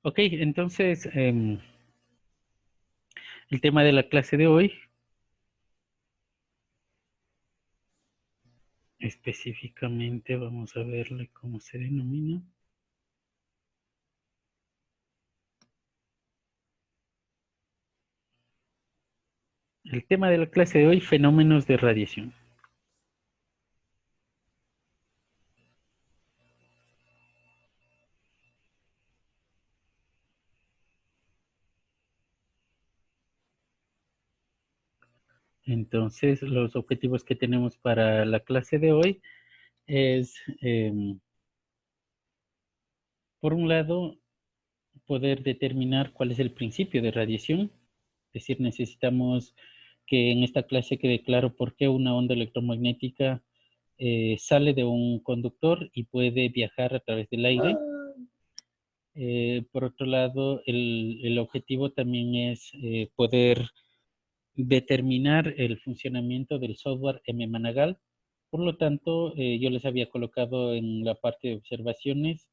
Ok, entonces el tema de la clase de hoy, específicamente vamos a verle cómo se denomina. El tema de la clase de hoy, fenómenos de radiación. Entonces, los objetivos que tenemos para la clase de hoy es, por un lado, poder determinar cuál es el principio de radiación. Es decir, necesitamos que en esta clase quede claro por qué una onda electromagnética sale de un conductor y puede viajar a través del aire. Por otro lado, el objetivo también es poder determinar el funcionamiento del software M-Managal. Por lo tanto, yo les había colocado en la parte de observaciones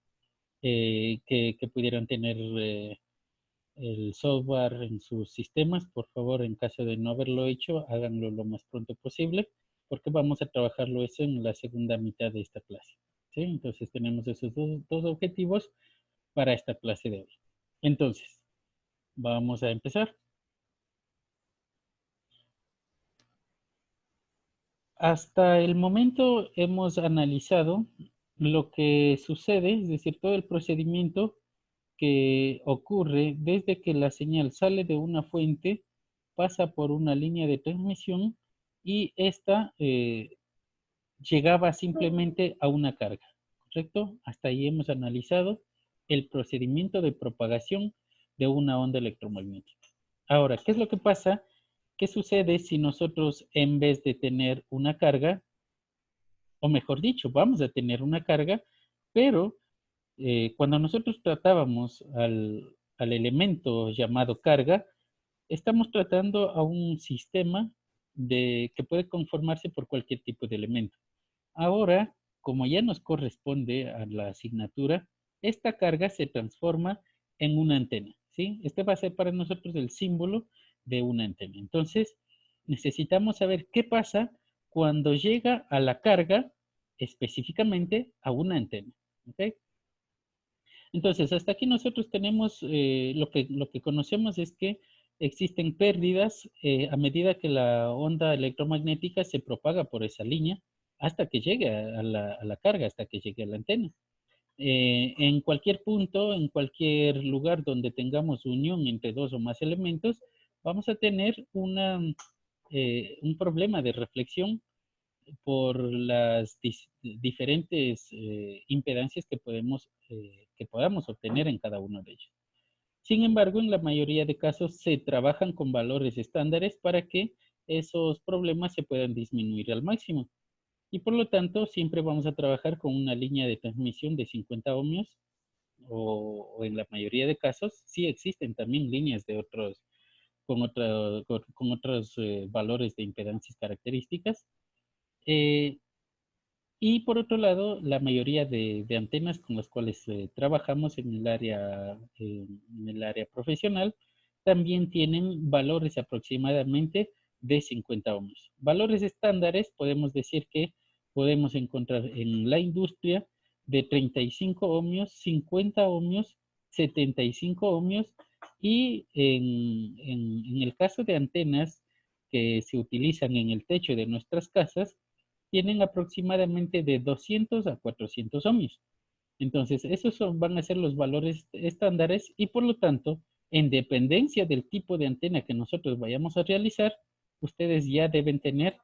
que pudieran tener el software en sus sistemas. Por favor, en caso de no haberlo hecho, háganlo lo más pronto posible, porque vamos a trabajarlo eso en la segunda mitad de esta clase. ¿Sí? Entonces tenemos esos dos objetivos para esta clase de hoy. Entonces, vamos a empezar. Hasta el momento hemos analizado lo que sucede, es decir, todo el procedimiento que ocurre desde que la señal sale de una fuente, pasa por una línea de transmisión y esta llegaba simplemente a una carga, ¿correcto? Hasta ahí hemos analizado el procedimiento de propagación de una onda electromagnética. Ahora, ¿qué es lo que pasa? ¿Qué sucede si nosotros en vez de tener una carga, o mejor dicho, vamos a tener una carga, pero cuando nosotros tratábamos al elemento llamado carga, estamos tratando a un sistema que puede conformarse por cualquier tipo de elemento. Ahora, como ya nos corresponde a la asignatura, esta carga se transforma en una antena, ¿sí? Este va a ser para nosotros el símbolo de una antena. Entonces, necesitamos saber qué pasa cuando llega a la carga específicamente a una antena, ¿ok? Entonces, hasta aquí nosotros tenemos lo que conocemos es que existen pérdidas a medida que la onda electromagnética se propaga por esa línea hasta que llegue a la carga, hasta que llegue a la antena. En cualquier punto, en cualquier lugar donde tengamos unión entre dos o más elementos, vamos a tener un problema de reflexión por las diferentes impedancias que podamos obtener en cada uno de ellos. Sin embargo, en la mayoría de casos se trabajan con valores estándares para que esos problemas se puedan disminuir al máximo. Y por lo tanto, siempre vamos a trabajar con una línea de transmisión de 50 ohmios o en la mayoría de casos sí existen también líneas de otros con otros valores de impedancias características. Eh, y por otro lado, la mayoría de antenas con las cuales trabajamos en el área profesional también tienen valores aproximadamente de 50 ohmios. Valores estándares podemos decir que podemos encontrar en la industria de 35 ohmios, 50 ohmios, 75 ohmios y en el caso de antenas que se utilizan en el techo de nuestras casas, tienen aproximadamente de 200 a 400 ohmios. Entonces, van a ser los valores estándares y por lo tanto, en dependencia del tipo de antena que nosotros vayamos a realizar, ustedes ya deben tener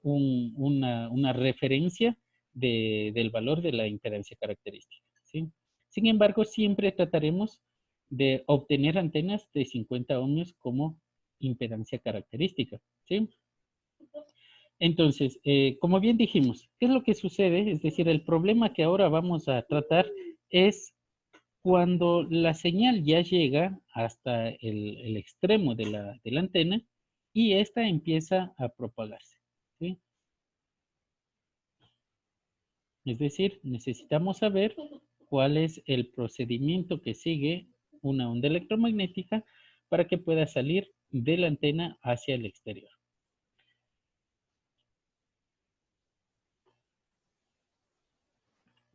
una referencia del valor de la impedancia característica, ¿sí? Sin embargo, siempre trataremos de obtener antenas de 50 ohmios como impedancia característica, ¿sí? Entonces, como bien dijimos, ¿qué es lo que sucede? Es decir, el problema que ahora vamos a tratar es cuando la señal ya llega hasta el extremo de la antena y esta empieza a propagarse, ¿sí? Es decir, necesitamos saber cuál es el procedimiento que sigue una onda electromagnética para que pueda salir de la antena hacia el exterior.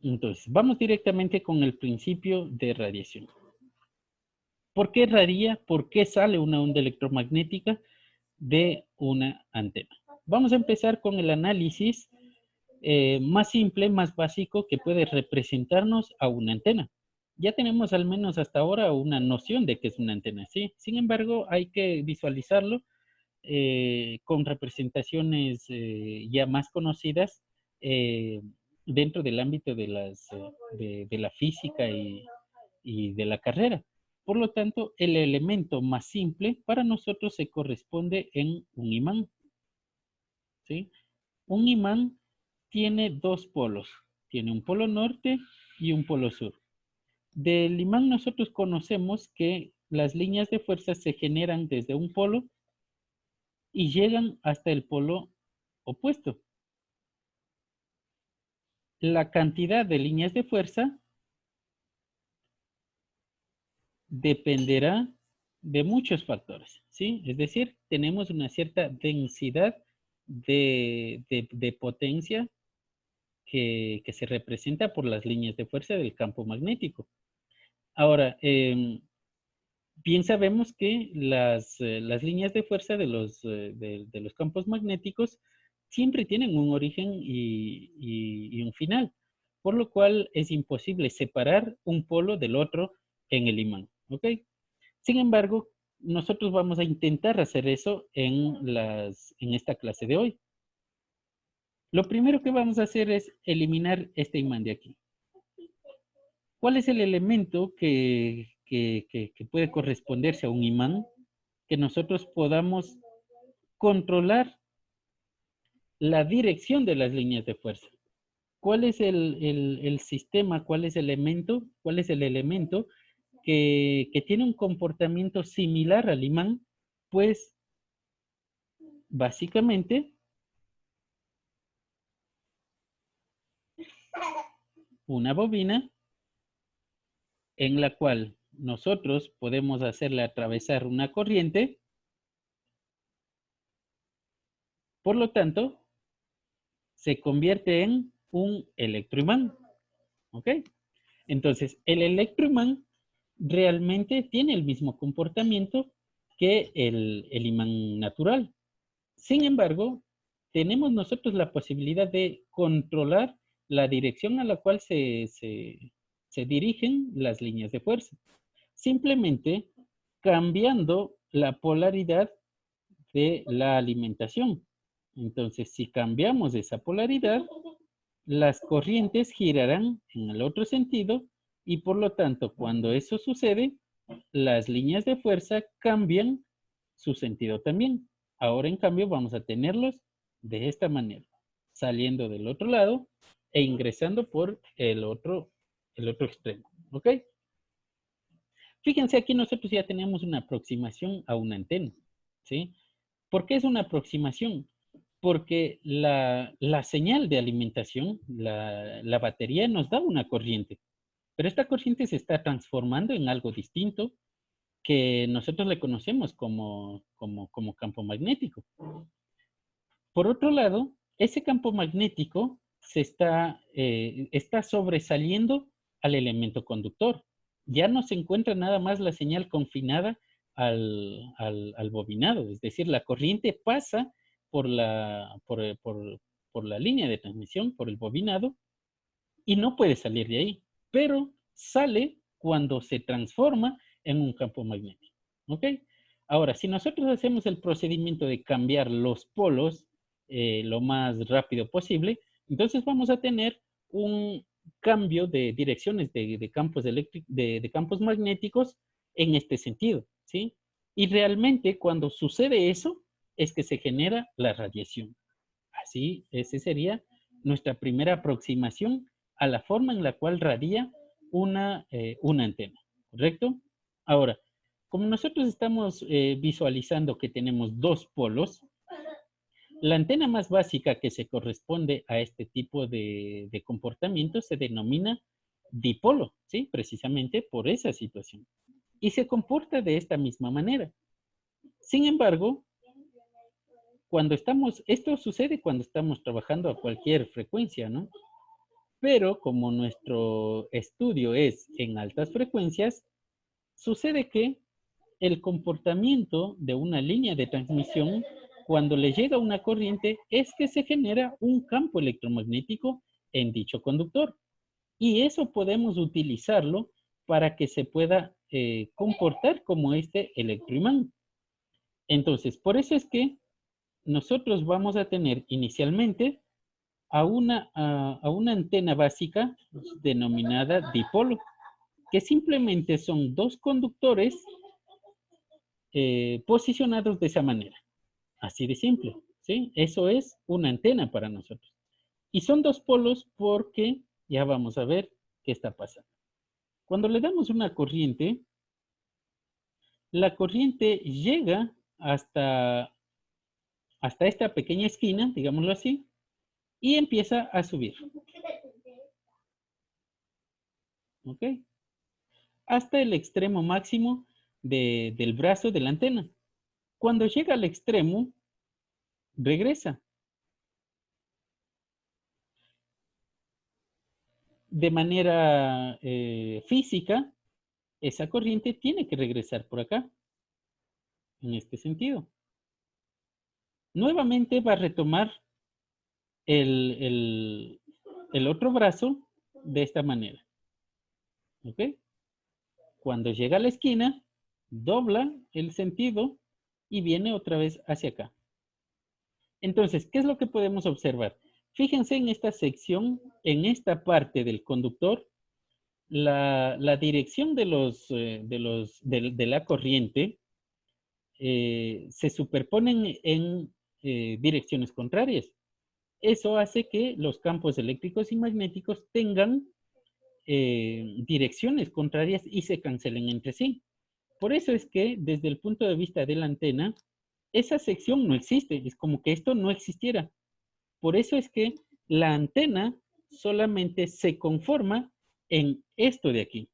Entonces, vamos directamente con el principio de radiación. ¿Por qué radia? ¿Por qué sale una onda electromagnética de una antena? Vamos a empezar con el análisis más simple, más básico, que puede representarnos a una antena. Ya tenemos al menos hasta ahora una noción de qué es una antena, ¿sí? Sin embargo, hay que visualizarlo con representaciones ya más conocidas eh, dentro del ámbito de, de la física y de la carrera. Por lo tanto, el elemento más simple para nosotros se corresponde en un imán, ¿sí? Un imán tiene dos polos, tiene un polo norte y un polo sur. Del imán nosotros conocemos que las líneas de fuerza se generan desde un polo y llegan hasta el polo opuesto. La cantidad de líneas de fuerza dependerá de muchos factores, ¿sí? Es decir, tenemos una cierta densidad de potencia que se representa por las líneas de fuerza del campo magnético. Ahora, bien sabemos que las líneas de fuerza de los campos magnéticos siempre tienen un origen y un final, por lo cual es imposible separar un polo del otro en el imán, ¿ok? Sin embargo, nosotros vamos a intentar hacer eso en esta clase de hoy. Lo primero que vamos a hacer es eliminar este imán de aquí. ¿Cuál es el elemento que puede corresponderse a un imán que nosotros podamos controlar la dirección de las líneas de fuerza? ¿Cuál es el sistema, cuál es el elemento, cuál es el elemento que tiene un comportamiento similar al imán? Pues básicamente una bobina en la cual nosotros podemos hacerle atravesar una corriente. Por lo tanto, se convierte en un electroimán. ¿Ok? Entonces, el electroimán realmente tiene el mismo comportamiento que el imán natural. Sin embargo, tenemos nosotros la posibilidad de controlar la dirección a la cual se dirigen las líneas de fuerza. Simplemente cambiando la polaridad de la alimentación. Entonces, si cambiamos esa polaridad, las corrientes girarán en el otro sentido y por lo tanto, cuando eso sucede, las líneas de fuerza cambian su sentido también. Ahora, en cambio, vamos a tenerlos de esta manera, saliendo del otro lado e ingresando por el otro extremo. ¿Ok? Fíjense, aquí nosotros ya tenemos una aproximación a una antena. ¿Sí? ¿Por qué es una aproximación? Porque la señal de alimentación, la batería nos da una corriente, pero esta corriente se está transformando en algo distinto que nosotros le conocemos como campo magnético. Por otro lado, ese campo magnético está sobresaliendo al elemento conductor. Ya no se encuentra nada más la señal confinada al bobinado, es decir, la corriente pasa por la línea de transmisión, por el bobinado, y no puede salir de ahí, pero sale cuando se transforma en un campo magnético. ¿Ok? Ahora, si nosotros hacemos el procedimiento de cambiar los polos lo más rápido posible, entonces vamos a tener un cambio de direcciones de campos, de campos magnéticos en este sentido, ¿sí? Y realmente cuando sucede eso es que se genera la radiación. Así, esa sería nuestra primera aproximación a la forma en la cual radia una antena, ¿correcto? Ahora, como nosotros estamos visualizando que tenemos dos polos, la antena más básica que se corresponde a este tipo de comportamiento se denomina dipolo, ¿sí? Precisamente por esa situación. Y se comporta de esta misma manera. Sin embargo, esto sucede cuando estamos trabajando a cualquier frecuencia, ¿no? Pero como nuestro estudio es en altas frecuencias, sucede que el comportamiento de una línea de transmisión, cuando le llega una corriente, es que se genera un campo electromagnético en dicho conductor. Y eso podemos utilizarlo para que se pueda comportar como este electroimán. Entonces, por eso es que nosotros vamos a tener inicialmente a una antena básica denominada dipolo, que simplemente son dos conductores posicionados de esa manera. Así de simple, ¿sí? Eso es una antena para nosotros. Y son dos polos porque ya vamos a ver qué está pasando. Cuando le damos una corriente, la corriente llega hasta esta pequeña esquina, digámoslo así, y empieza a subir. ¿Ok? Hasta el extremo máximo del brazo de la antena. Cuando llega al extremo, regresa. De manera física, esa corriente tiene que regresar por acá, en este sentido. Nuevamente va a retomar el otro brazo de esta manera. ¿Ok? Cuando llega a la esquina, dobla el sentido y viene otra vez hacia acá. Entonces, ¿qué es lo que podemos observar? Fíjense en esta sección, en esta parte del conductor, la dirección de la corriente se superponen en direcciones contrarias. Eso hace que los campos eléctricos y magnéticos tengan direcciones contrarias y se cancelen entre sí. Por eso es que desde el punto de vista de la antena, esa sección no existe, es como que esto no existiera. Por eso es que la antena solamente se conforma en esto de aquí.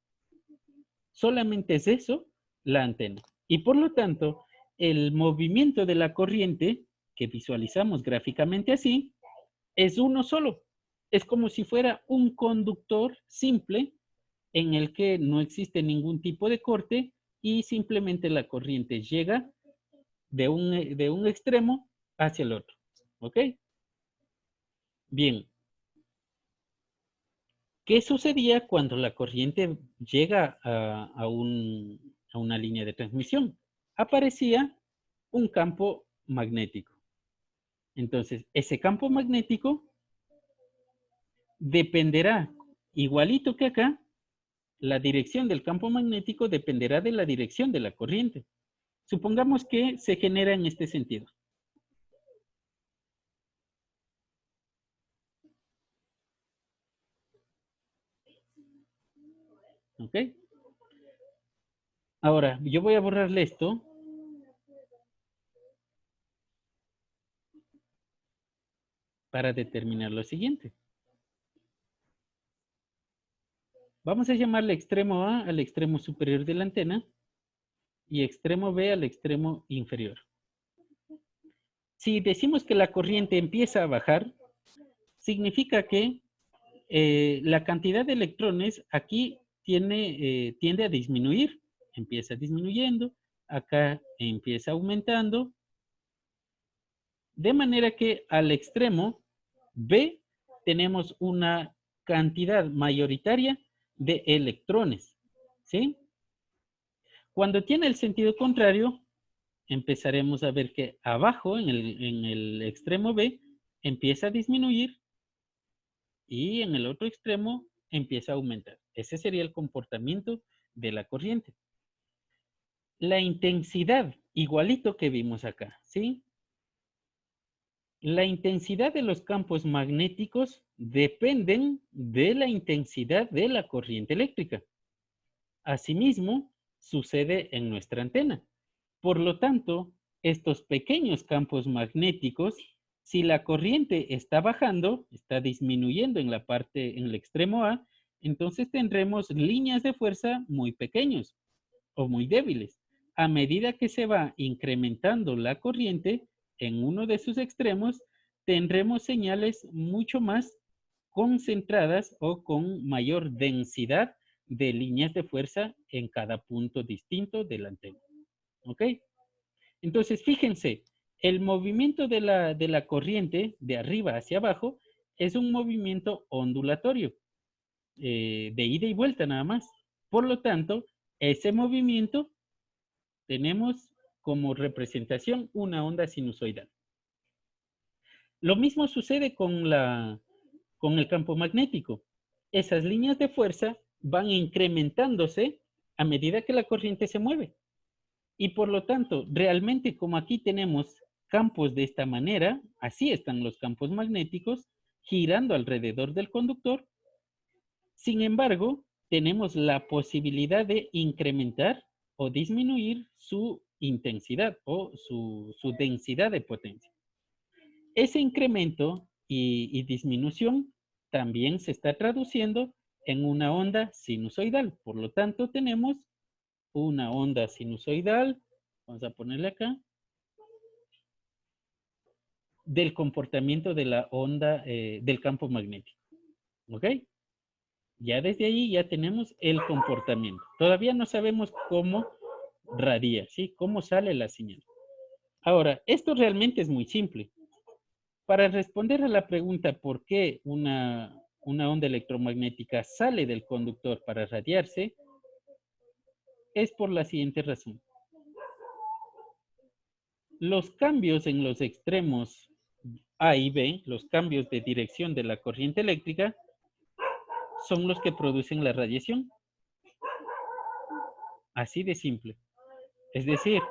Solamente es eso, la antena. Y por lo tanto, el movimiento de la corriente, que visualizamos gráficamente así, es uno solo. Es como si fuera un conductor simple en el que no existe ningún tipo de corte y simplemente la corriente llega de un extremo hacia el otro. ¿Ok? Bien. ¿Qué sucedía cuando la corriente llega a una línea de transmisión? Aparecía un campo magnético. Entonces, ese campo magnético dependerá, igualito que acá, la dirección del campo magnético dependerá de la dirección de la corriente. Supongamos que se genera en este sentido. ¿Ok? Ahora, yo voy a borrarle esto para determinar lo siguiente. Vamos a llamarle extremo A al extremo superior de la antena y extremo B al extremo inferior. Si decimos que la corriente empieza a bajar, significa que la cantidad de electrones aquí tiende a disminuir. Empieza disminuyendo, acá empieza aumentando, de manera que al extremo B tenemos una cantidad mayoritaria de electrones, ¿sí? Cuando tiene el sentido contrario, empezaremos a ver que abajo, en el extremo B, empieza a disminuir y en el otro extremo empieza a aumentar. Ese sería el comportamiento de la corriente. La intensidad, igualito que vimos acá, ¿sí? La intensidad de los campos magnéticos dependen de la intensidad de la corriente eléctrica. Asimismo, sucede en nuestra antena. Por lo tanto, estos pequeños campos magnéticos, si la corriente está bajando, está disminuyendo en la parte, en el extremo A, entonces tendremos líneas de fuerza muy pequeños o muy débiles. A medida que se va incrementando la corriente en uno de sus extremos, tendremos señales mucho más concentradas o con mayor densidad de líneas de fuerza en cada punto distinto de la antena. ¿Ok? Entonces, fíjense, el movimiento de la corriente de arriba hacia abajo es un movimiento ondulatorio, de ida y vuelta nada más. Por lo tanto, ese movimiento tenemos como representación una onda sinusoidal. Lo mismo sucede con el campo magnético. Esas líneas de fuerza van incrementándose a medida que la corriente se mueve. Y por lo tanto, realmente como aquí tenemos campos de esta manera, así están los campos magnéticos girando alrededor del conductor. Sin embargo, tenemos la posibilidad de incrementar o disminuir su intensidad o su densidad de potencia. Ese incremento y disminución también se está traduciendo en una onda sinusoidal. Por lo tanto, tenemos una onda sinusoidal, vamos a ponerle acá, del comportamiento de la onda del campo magnético. ¿Ok? Ya desde ahí ya tenemos el comportamiento. Todavía no sabemos cómo radia, ¿sí? Cómo sale la señal. Ahora, esto realmente es muy simple. Para responder a la pregunta por qué una onda electromagnética sale del conductor para radiarse, es por la siguiente razón. Los cambios en los extremos A y B, los cambios de dirección de la corriente eléctrica, son los que producen la radiación. Así de simple. Es decir,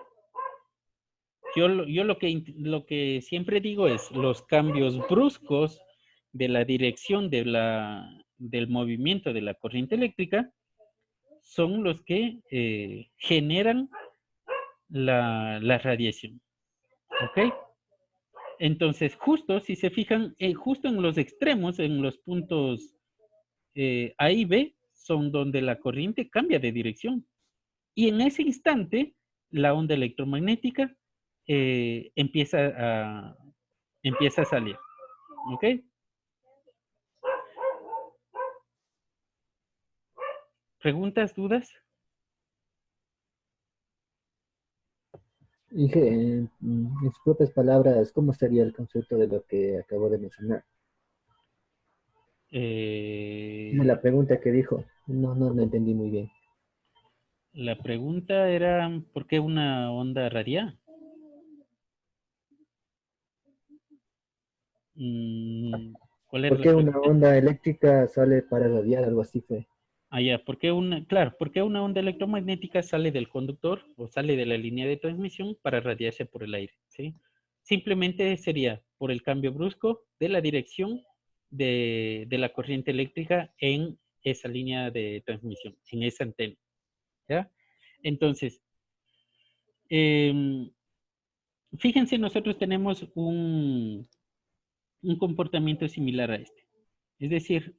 yo lo que siempre digo es los cambios bruscos de la dirección del movimiento de la corriente eléctrica son los que generan la radiación. ¿Ok? Entonces, justo, si se fijan, justo en los extremos, en los puntos A y B, son donde la corriente cambia de dirección. Y en ese instante, la onda electromagnética empieza a salir. ¿Ok? ¿Preguntas, dudas? Dije, en sus propias palabras, ¿cómo sería el concepto de lo que acabo de mencionar? La Eh, pregunta que dijo, no entendí muy bien. la pregunta era, ¿por qué una onda radial? ¿Cuál era ¿Por la qué una pregunta? onda eléctrica sale para radiar? Algo así fue. Ah, ya, claro, ¿por qué una onda electromagnética sale del conductor o sale de la línea de transmisión para radiarse por el aire? ¿Sí? Simplemente sería por el cambio brusco de la dirección de la corriente eléctrica en esa línea de transmisión, en esa antena. ¿Ya? Entonces, em, fíjense, nosotros tenemos un comportamiento similar a este. Es decir,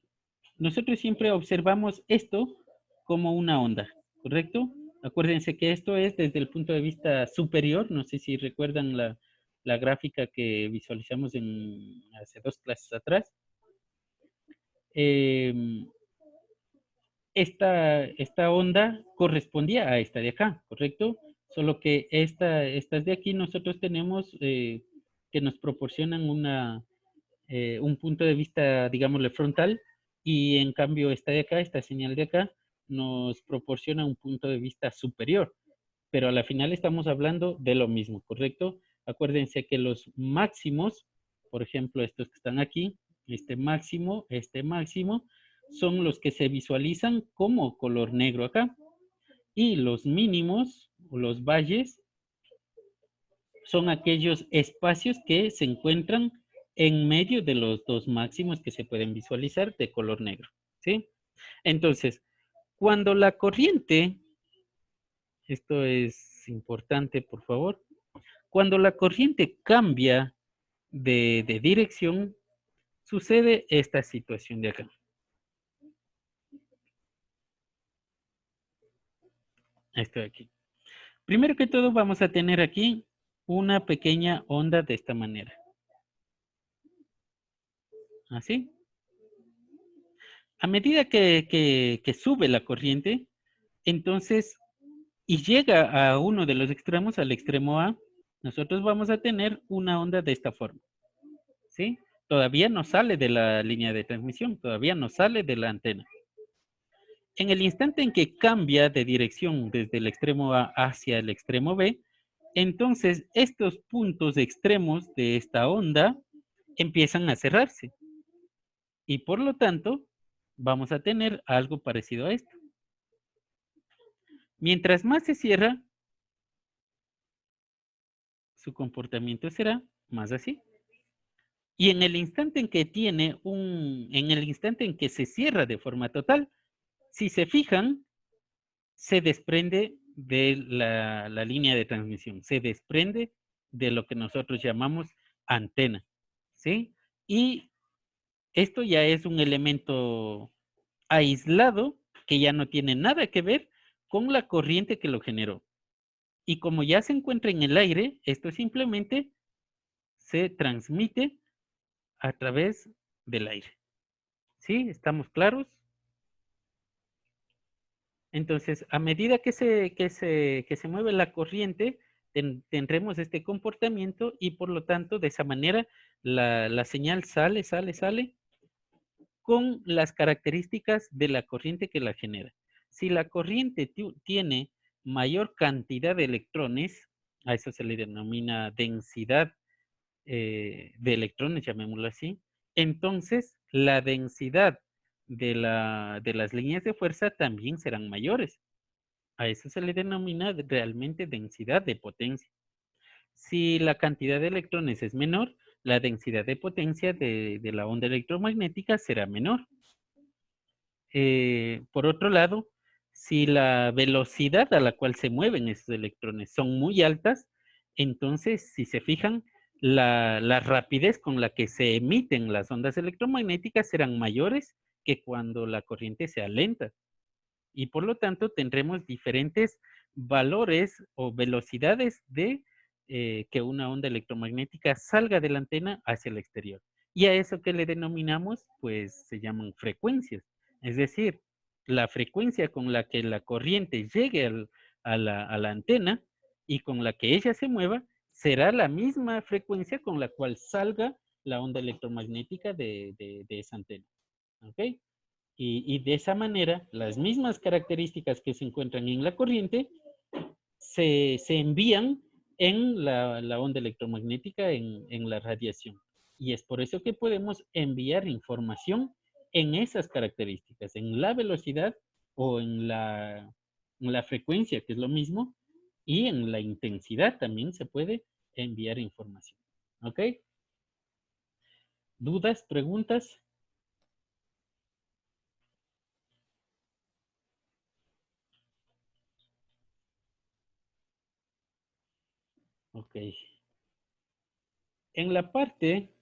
nosotros siempre observamos esto como una onda, ¿correcto? Acuérdense que esto es desde el punto de vista superior. No sé si recuerdan la gráfica que visualizamos hace 2 clases atrás. Eh, esta onda correspondía a esta de acá, ¿correcto? Solo que estas de aquí nosotros tenemos que nos proporcionan un punto de vista, digámosle, frontal, y en cambio esta de acá, esta señal de acá, nos proporciona un punto de vista superior, pero a la final estamos hablando de lo mismo, ¿correcto? Acuérdense que los máximos, por ejemplo, estos que están aquí, este máximo, son los que se visualizan como color negro acá, y los mínimos, o los valles, son aquellos espacios que se encuentran en medio de los dos máximos que se pueden visualizar de color negro, ¿sí? Entonces, cuando la corriente, esto es importante, por favor, cuando la corriente cambia de dirección, sucede esta situación de acá. Esto de aquí. Primero que todo vamos a tener aquí una pequeña onda de esta manera. Así. A medida que sube la corriente, entonces, y llega a uno de los extremos, al extremo A, nosotros vamos a tener una onda de esta forma. ¿Sí? Todavía no sale de la línea de transmisión, todavía no sale de la antena. En el instante en que cambia de dirección desde el extremo A hacia el extremo B, entonces estos puntos extremos de esta onda empiezan a cerrarse. Y por lo tanto, vamos a tener algo parecido a esto. Mientras más se cierra, su comportamiento será más así. Y en el instante en que en el instante en que se cierra de forma total, si se fijan, se desprende de la línea de transmisión, se desprende de lo que nosotros llamamos antena, ¿sí? Y esto ya es un elemento aislado que ya no tiene nada que ver con la corriente que lo generó. Y como ya se encuentra en el aire, esto simplemente se transmite a través del aire. ¿Sí? ¿Estamos claros? Entonces, a medida que se mueve la corriente, tendremos este comportamiento y por lo tanto, de esa manera, la señal sale con las características de la corriente que la genera. Si la corriente tiene mayor cantidad de electrones, a eso se le denomina densidad de electrones, llamémoslo así, entonces la densidad de las líneas de fuerza también serán mayores. A eso se le denomina realmente densidad de potencia. Si la cantidad de electrones es menor, la densidad de potencia de la onda electromagnética será menor. Por otro lado, si la velocidad a la cual se mueven esos electrones son muy altas, entonces, si se fijan, la rapidez con la que se emiten las ondas electromagnéticas serán mayores que cuando la corriente sea lenta. Y por lo tanto, tendremos diferentes valores o velocidades de que una onda electromagnética salga de la antena hacia el exterior. Y a eso que le denominamos, pues se llaman frecuencias. Es decir, la frecuencia con la que la corriente llegue a la antena y con la que ella se mueva será la misma frecuencia con la cual salga la onda electromagnética de esa antena. ¿Ok? Y de esa manera, las mismas características que se encuentran en la corriente se envían en la onda electromagnética, en la radiación. Y es por eso que podemos enviar información en esas características, en la velocidad o en la frecuencia, que es lo mismo, y en la intensidad también se puede enviar información. ¿Ok? ¿Dudas, preguntas? Ok. En la parte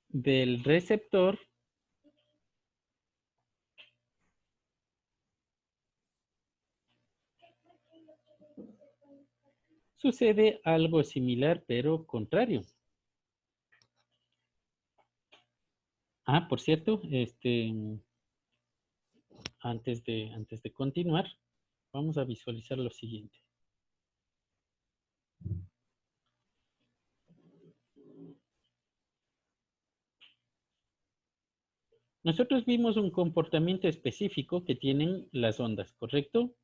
del receptor, sucede algo similar, pero contrario. Por cierto, antes de continuar, vamos a visualizar lo siguiente. Nosotros vimos un comportamiento específico que tienen las ondas, ¿correcto?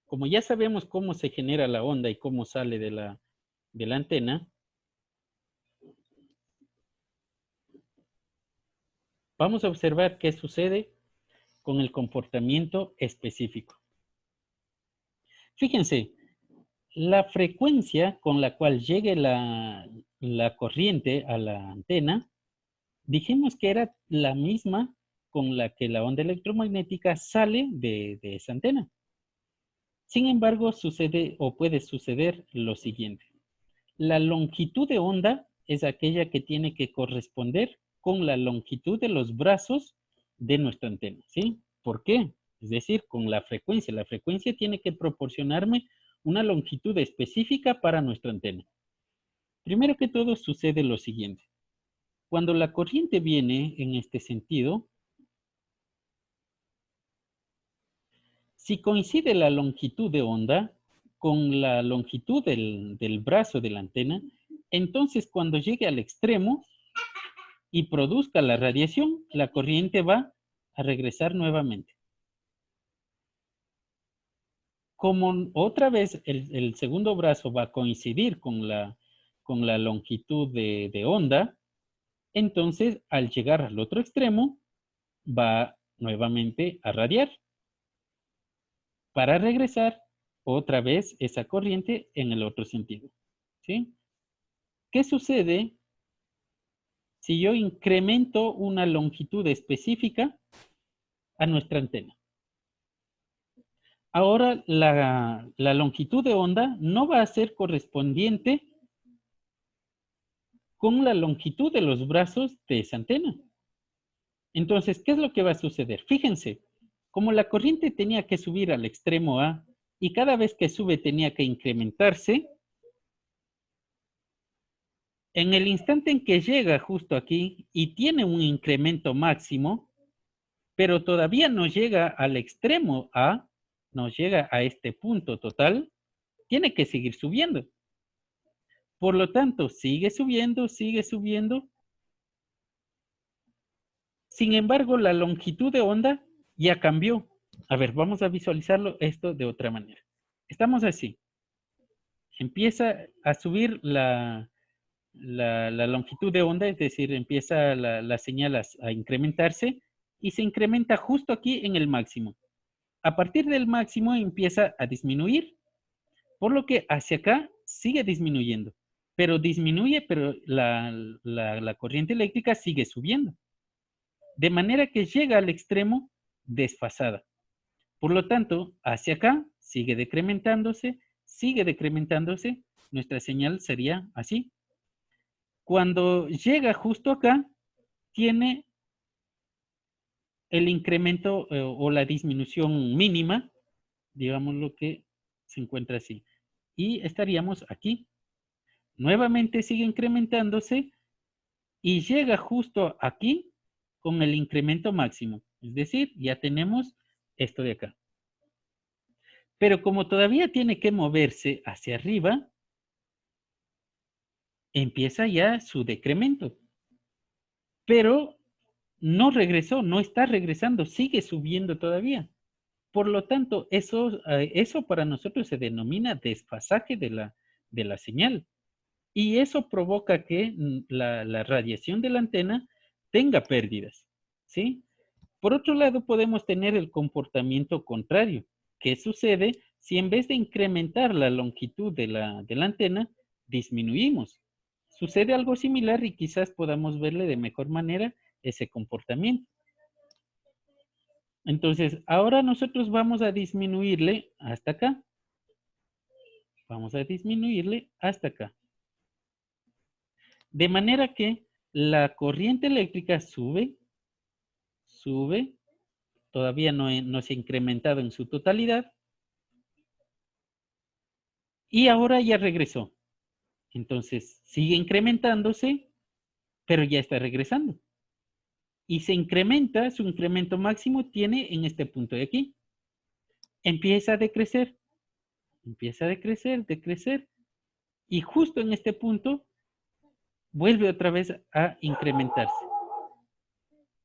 Como ya sabemos cómo se genera la onda y cómo sale de la antena, vamos a observar qué sucede con el comportamiento específico. Fíjense, la frecuencia con la cual llegue la corriente a la antena, dijimos que era la misma con la que la onda electromagnética sale de esa antena. Sin embargo, sucede o puede suceder lo siguiente. La longitud de onda es aquella que tiene que corresponder con la longitud de los brazos de nuestra antena, ¿sí? ¿Por qué? es decir, con la frecuencia. La frecuencia tiene que proporcionarme una longitud específica para nuestra antena. Primero que todo sucede lo siguiente. Cuando la corriente viene en este sentido, si coincide la longitud de onda con la longitud del brazo de la antena, entonces cuando llegue al extremo y produzca la radiación, la corriente va a regresar nuevamente. Como otra vez el segundo brazo va a coincidir con la longitud de onda, entonces al llegar al otro extremo va nuevamente a radiar para regresar otra vez esa corriente en el otro sentido. ¿Sí? ¿Qué sucede si yo incremento una longitud específica a nuestra antena? Ahora la longitud de onda no va a ser correspondiente con la longitud de los brazos de esa antena. Entonces, ¿qué es lo que va a suceder? Fíjense, como la corriente tenía que subir al extremo A y cada vez que sube tenía que incrementarse, en el instante en que llega justo aquí y tiene un incremento máximo, pero todavía no llega al extremo A, no llega a este punto total, tiene que seguir subiendo. Por lo tanto, sigue subiendo, sigue subiendo. Sin embargo, la longitud de onda ya cambió. A ver, vamos a visualizarlo esto de otra manera. Estamos así. Empieza a subir la longitud de onda, es decir, empieza la señal a incrementarse y se incrementa justo aquí en el máximo. A partir del máximo empieza a disminuir, por lo que hacia acá sigue disminuyendo, pero disminuye, pero la corriente eléctrica sigue subiendo, de manera que llega al extremo desfasada. Por lo tanto, hacia acá sigue decrementándose, nuestra señal sería así. Cuando llega justo acá, tiene el incremento o la disminución mínima, digamos lo que se encuentra así. Y estaríamos aquí. Nuevamente sigue incrementándose y llega justo aquí con el incremento máximo. Es decir, ya tenemos esto de acá. Pero como todavía tiene que moverse hacia arriba, empieza ya su decremento. Pero no regresó, no está regresando, sigue subiendo todavía. Por lo tanto, eso para nosotros se denomina desfasaje de la señal. Y eso provoca que la radiación de la antena tenga pérdidas, ¿sí? Por otro lado, podemos tener el comportamiento contrario. ¿Qué sucede si en vez de incrementar la longitud de la antena, disminuimos? Sucede algo similar y quizás podamos verle de mejor manera ese comportamiento. Entonces, ahora nosotros vamos a disminuirle hasta acá. Vamos a disminuirle hasta acá. De manera que la corriente eléctrica sube, sube, todavía no se ha incrementado en su totalidad, y ahora ya regresó. Entonces, sigue incrementándose, pero ya está regresando. Y se incrementa, su incremento máximo tiene en este punto de aquí. Empieza a decrecer, decrecer, y justo en este punto vuelve otra vez a incrementarse.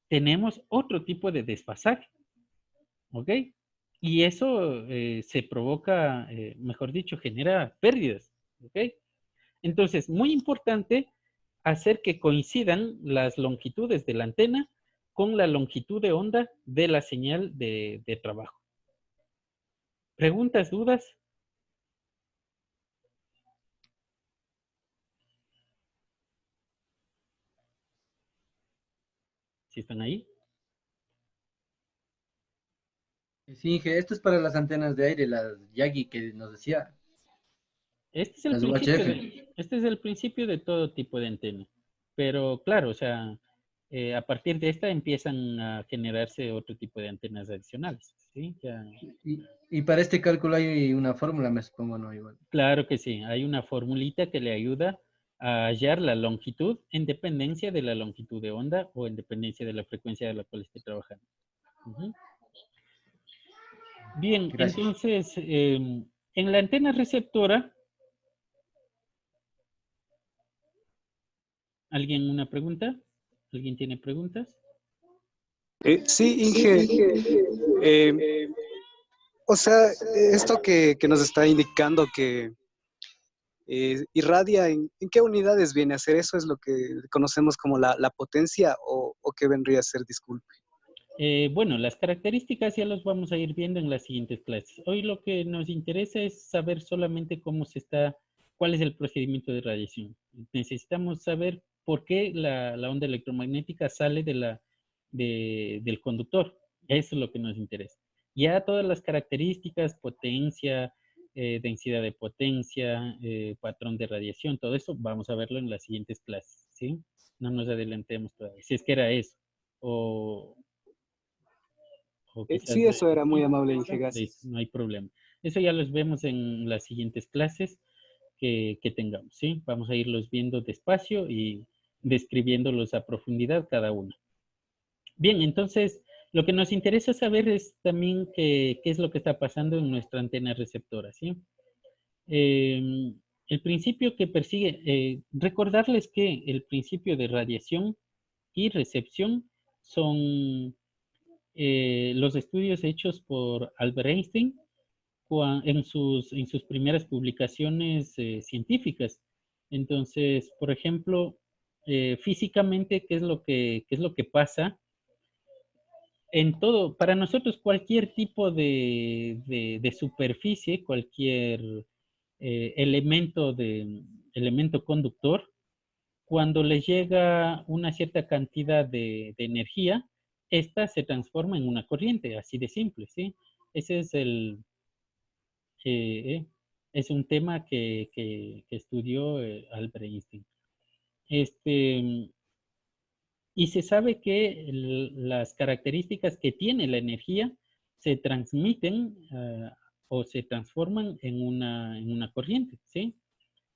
Tenemos otro tipo de desfasaje, ¿ok? Y eso se provoca, mejor dicho, genera pérdidas, ¿ok? Entonces, muy importante hacer que coincidan las longitudes de la antena con la longitud de onda de la señal de trabajo. ¿Preguntas, dudas? ¿Sí están ahí? Sí, Inge, esto es para las antenas de aire, las Yagi que nos decía, las UHF. Este es el principio de todo tipo de antena. Pero claro, o sea, A partir de esta empiezan a generarse otro tipo de antenas adicionales, ¿sí? Ya. Y para este cálculo hay una fórmula, me supongo, ¿no? Igual. Claro que sí, hay una formulita que le ayuda a hallar la longitud en dependencia de la longitud de onda o en dependencia de la frecuencia de la cual esté trabajando. Bien, Gracias. entonces, en la antena receptora, ¿alguien una pregunta? ¿Alguien tiene preguntas? Sí, Inge. O sea, esto que nos está indicando que irradia, ¿en qué unidades viene a ser? ¿Eso es lo que conocemos como la potencia o qué vendría a ser? Disculpe. Bueno, las características ya las vamos a ir viendo en las siguientes clases. Hoy lo que nos interesa es saber solamente cuál es el procedimiento de radiación. Necesitamos saber por qué la onda electromagnética sale del conductor. Eso es lo que nos interesa. Ya todas las características, potencia, densidad de potencia, patrón de radiación, todo eso vamos a verlo en las siguientes clases, ¿sí? No nos adelantemos todavía. Si es que era eso. O quizás Sí, eso era muy amable, Inge, gracias. no hay problema. Eso ya los vemos en las siguientes clases que tengamos, ¿sí? Vamos a irlos viendo despacio y describiéndolos a profundidad cada uno. Bien, entonces, lo que nos interesa saber es también qué es lo que está pasando en nuestra antena receptora, ¿sí? El principio que persigue, recordarles que el principio de radiación y recepción son los estudios hechos por Albert Einstein en sus primeras publicaciones científicas. Entonces, por ejemplo, físicamente, ¿qué es lo que pasa? En todo, para nosotros cualquier tipo de superficie, cualquier elemento conductor, cuando le llega una cierta cantidad de energía, esta se transforma en una corriente, así de simple, ¿sí? Ese es es un tema que estudió Albert Einstein. Y se sabe que las características que tiene la energía se transmiten o se transforman en una corriente, ¿sí?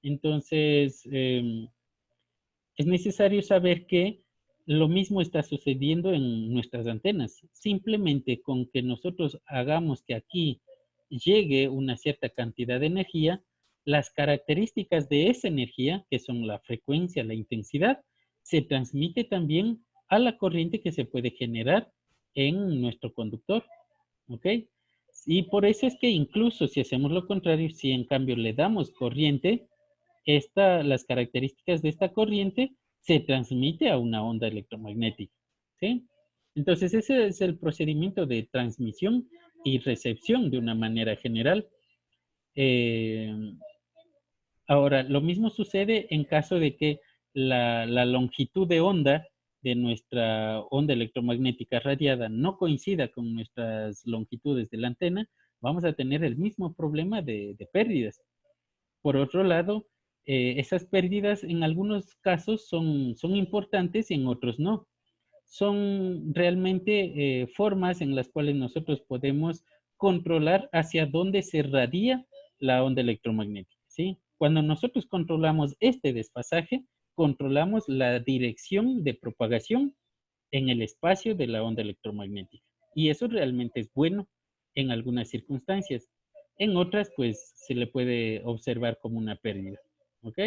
Entonces, es necesario saber que lo mismo está sucediendo en nuestras antenas. Simplemente con que nosotros hagamos que aquí llegue una cierta cantidad de energía, las características de esa energía, que son la frecuencia, la intensidad, se transmite también a la corriente que se puede generar en nuestro conductor. ¿Ok? Y por eso es que incluso si hacemos lo contrario, si en cambio le damos corriente, las características de esta corriente se transmite a una onda electromagnética, ¿sí? Entonces, ese es el procedimiento de transmisión y recepción de una manera general. Ahora, lo mismo sucede en caso de que la longitud de onda de nuestra onda electromagnética radiada no coincida con nuestras longitudes de la antena, vamos a tener el mismo problema de pérdidas. Por otro lado, esas pérdidas en algunos casos son importantes y en otros no. Son realmente formas en las cuales nosotros podemos controlar hacia dónde se radia la onda electromagnética, ¿sí? Cuando nosotros controlamos este desfasaje, controlamos la dirección de propagación en el espacio de la onda electromagnética. Y eso realmente es bueno en algunas circunstancias. En otras, pues, se le puede observar como una pérdida. ¿Ok?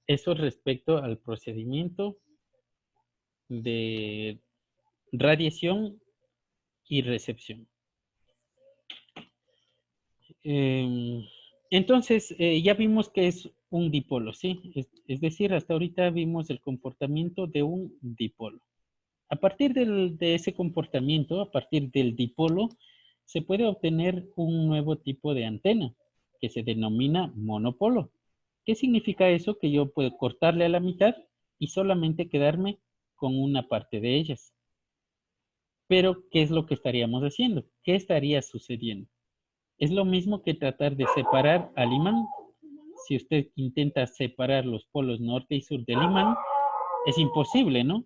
Eso respecto al procedimiento de radiación y recepción. Entonces, ya vimos que es un dipolo, ¿sí? Es decir, hasta ahorita vimos el comportamiento de un dipolo. A partir de ese comportamiento, a partir del dipolo, se puede obtener un nuevo tipo de antena que se denomina monopolo. ¿Qué significa eso? Que yo puedo cortarle a la mitad y solamente quedarme con una parte de ellas. Pero, ¿qué es lo que estaríamos haciendo? ¿Qué estaría sucediendo? Es lo mismo que tratar de separar al imán. Si usted intenta separar los polos norte y sur del imán, es imposible, ¿no?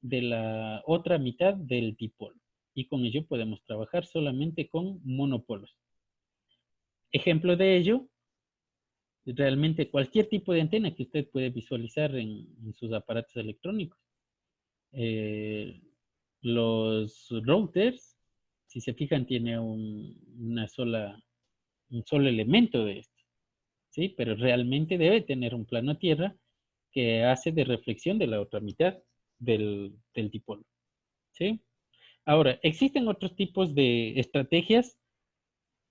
de la otra mitad del dipolo. Y con ello podemos trabajar solamente con monopolos. Ejemplo de ello, realmente cualquier tipo de antena que usted puede visualizar en sus aparatos electrónicos. Los routers, si se fijan, tiene un solo elemento de esto, ¿sí? Pero realmente debe tener un plano tierra que hace de reflexión de la otra mitad del dipolo, ¿sí? Ahora, existen otros tipos de estrategias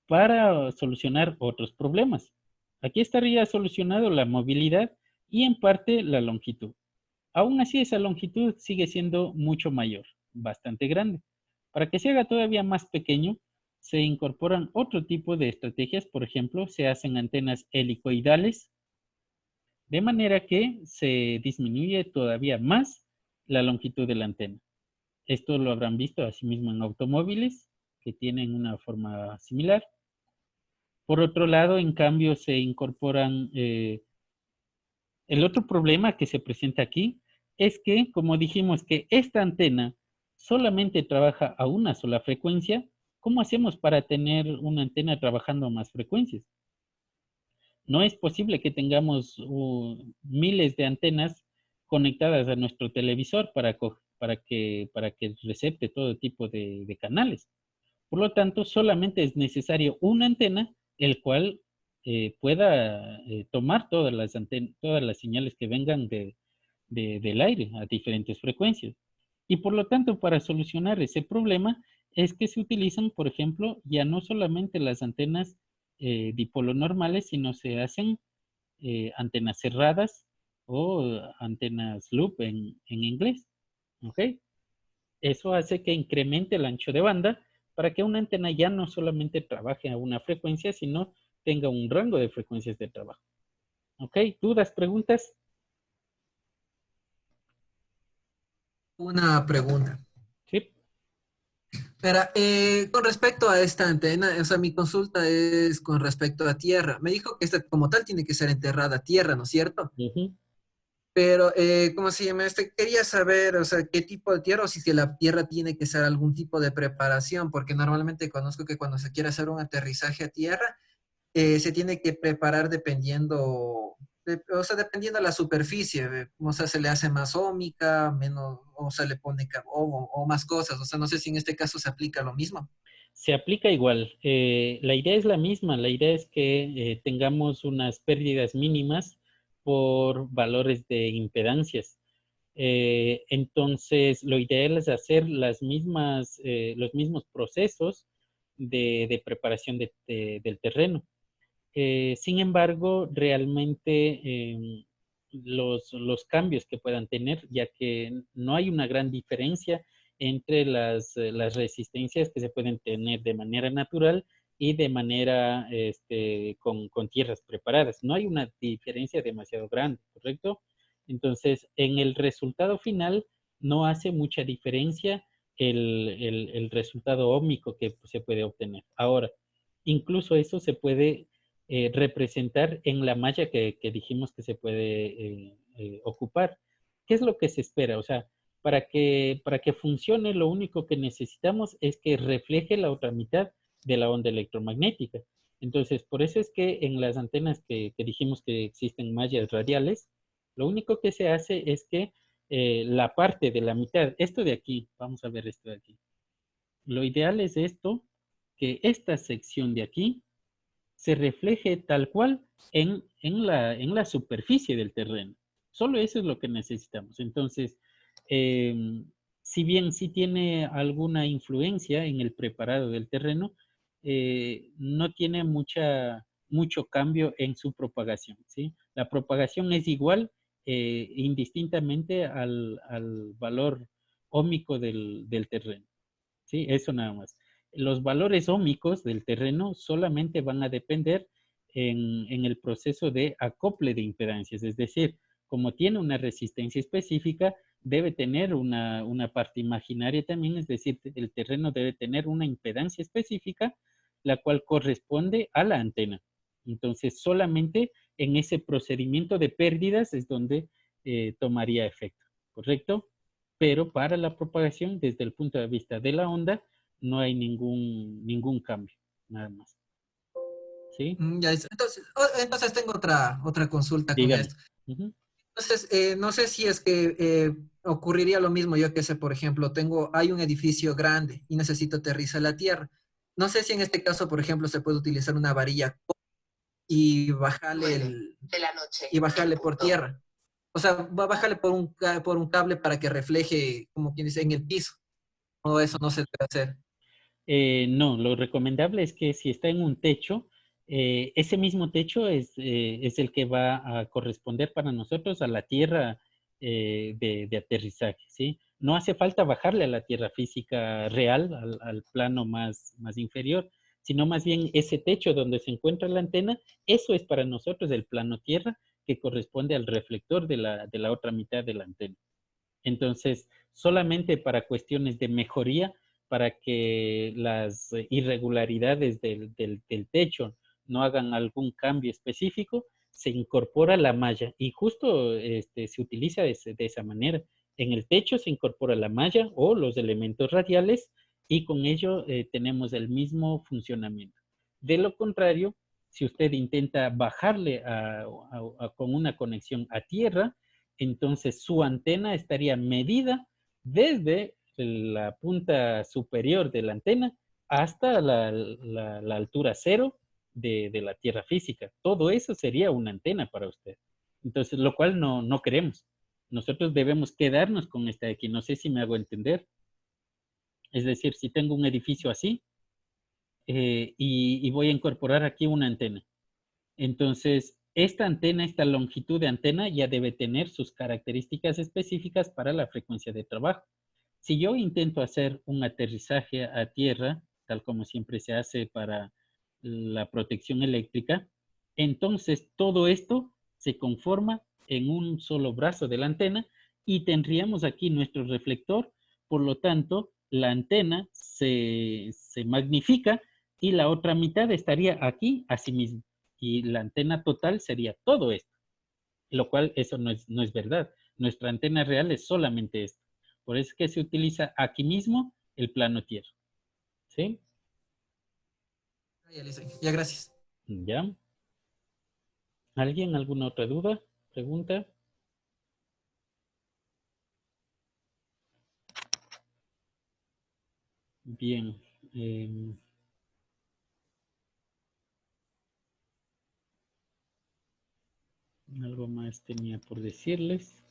para solucionar otros problemas. Aquí estaría solucionado la movilidad y en parte la longitud. Aún así, esa longitud sigue siendo mucho mayor, bastante grande. Para que se haga todavía más pequeño, se incorporan otro tipo de estrategias. Por ejemplo, se hacen antenas helicoidales, de manera que se disminuye todavía más la longitud de la antena. Esto lo habrán visto asimismo en automóviles que tienen una forma similar. Por otro lado, en cambio, se incorporan el otro problema que se presenta aquí es que, como dijimos que esta antena solamente trabaja a una sola frecuencia, ¿cómo hacemos para tener una antena trabajando a más frecuencias? No es posible que tengamos miles de antenas conectadas a nuestro televisor para que recepte todo tipo de canales. Por lo tanto, solamente es necesario una antena, el cual pueda tomar todas las señales que vengan del aire a diferentes frecuencias. Y por lo tanto, para solucionar ese problema, es que se utilizan, por ejemplo, ya no solamente las antenas dipolo normales, sino se hacen antenas cerradas o antenas loop en inglés. ¿Ok? Eso hace que incremente el ancho de banda para que una antena ya no solamente trabaje a una frecuencia, sino tenga un rango de frecuencias de trabajo. ¿Ok? ¿Dudas, preguntas? Una pregunta. Sí. Pero, con respecto a esta antena, o sea, mi consulta es con respecto a tierra. Me dijo que esta como tal tiene que ser enterrada a tierra, ¿no es cierto? Uh-huh. Pero, ¿cómo se llama? Quería saber, o sea, qué tipo de tierra o si la tierra tiene que ser algún tipo de preparación, porque normalmente conozco que cuando se quiere hacer un aterrizaje a tierra, se tiene que preparar dependiendo, o sea, dependiendo de la superficie, o sea, se le hace más ómica, menos, o se le pone carbón o más cosas, o sea, no sé si en este caso se aplica lo mismo. Se aplica igual. La idea es la misma. La idea es que tengamos unas pérdidas mínimas por valores de impedancias. Entonces, lo ideal es hacer los mismos procesos de preparación del terreno. Sin embargo, realmente los cambios que puedan tener, ya que no hay una gran diferencia entre las resistencias que se pueden tener de manera natural y de manera con tierras preparadas. No hay una diferencia demasiado grande, ¿correcto? Entonces, en el resultado final no hace mucha diferencia el resultado óhmico que se puede obtener. Ahora, incluso eso se puede representar en la malla que dijimos que se puede ocupar. ¿Qué es lo que se espera? O sea, para que funcione, lo único que necesitamos es que refleje la otra mitad de la onda electromagnética. Entonces, por eso es que en las antenas que dijimos que existen mallas radiales, lo único que se hace es que la parte de la mitad, esto de aquí, vamos a ver esto de aquí. Lo ideal es esto, que esta sección de aquí se refleje tal cual en la superficie del terreno. Solo eso es lo que necesitamos. Entonces, si bien sí tiene alguna influencia en el preparado del terreno, no tiene mucho cambio en su propagación, ¿sí? La propagación es igual indistintamente al valor óhmico del terreno. ¿Sí? Eso nada más. Los valores óhmicos del terreno solamente van a depender en el proceso de acople de impedancias, es decir, como tiene una resistencia específica, debe tener una parte imaginaria también, es decir, el terreno debe tener una impedancia específica, la cual corresponde a la antena. Entonces, solamente en ese procedimiento de pérdidas es donde tomaría efecto, ¿correcto? pero para la propagación, desde el punto de vista de la onda, no hay ningún cambio, nada más. ¿Sí? Ya listo. Entonces tengo otra consulta con Dígame. esto. Ujú. Entonces, no sé si es que ocurriría lo mismo, yo que sé, por ejemplo, hay un edificio grande y necesito aterrizar la tierra. No sé si en este caso, por ejemplo, se puede utilizar una varilla y bajarle por tierra. O sea, va a bajarle por un cable para que refleje, como quien dice, en el piso. O eso no se debe hacer. No, lo recomendable es que si está en un techo, ese mismo techo es el que va a corresponder para nosotros a la tierra de aterrizaje, ¿sí? No hace falta bajarle a la tierra física real, al plano más inferior, sino más bien ese techo donde se encuentra la antena, eso es para nosotros el plano tierra que corresponde al reflector de la otra mitad de la antena. Entonces, solamente para cuestiones de mejoría, para que las irregularidades del techo no hagan algún cambio específico, se incorpora la malla y justo se utiliza de esa manera. En el techo se incorpora la malla o los elementos radiales y con ello tenemos el mismo funcionamiento. De lo contrario, si usted intenta bajarle con una conexión a tierra, entonces su antena estaría medida desde la punta superior de la antena hasta la altura cero de la Tierra física. Todo eso sería una antena para usted. Entonces, lo cual no queremos. Nosotros debemos quedarnos con esta de aquí. No sé si me hago entender. Es decir, si tengo un edificio así y voy a incorporar aquí una antena. Entonces, esta antena, esta longitud de antena ya debe tener sus características específicas para la frecuencia de trabajo. Si yo intento hacer un aterrizaje a tierra, tal como siempre se hace para la protección eléctrica, entonces todo esto se conforma en un solo brazo de la antena y tendríamos aquí nuestro reflector, por lo tanto, la antena se magnifica y la otra mitad estaría aquí asimismo y la antena total sería todo esto, lo cual eso no es verdad. Nuestra antena real es solamente esto. Por eso es que se utiliza aquí mismo el plano tierra. ¿Sí? Ya, listo. Ya, gracias. ¿Ya? ¿Alguien? ¿Alguna otra duda? ¿Pregunta? Bien. Algo más tenía por decirles.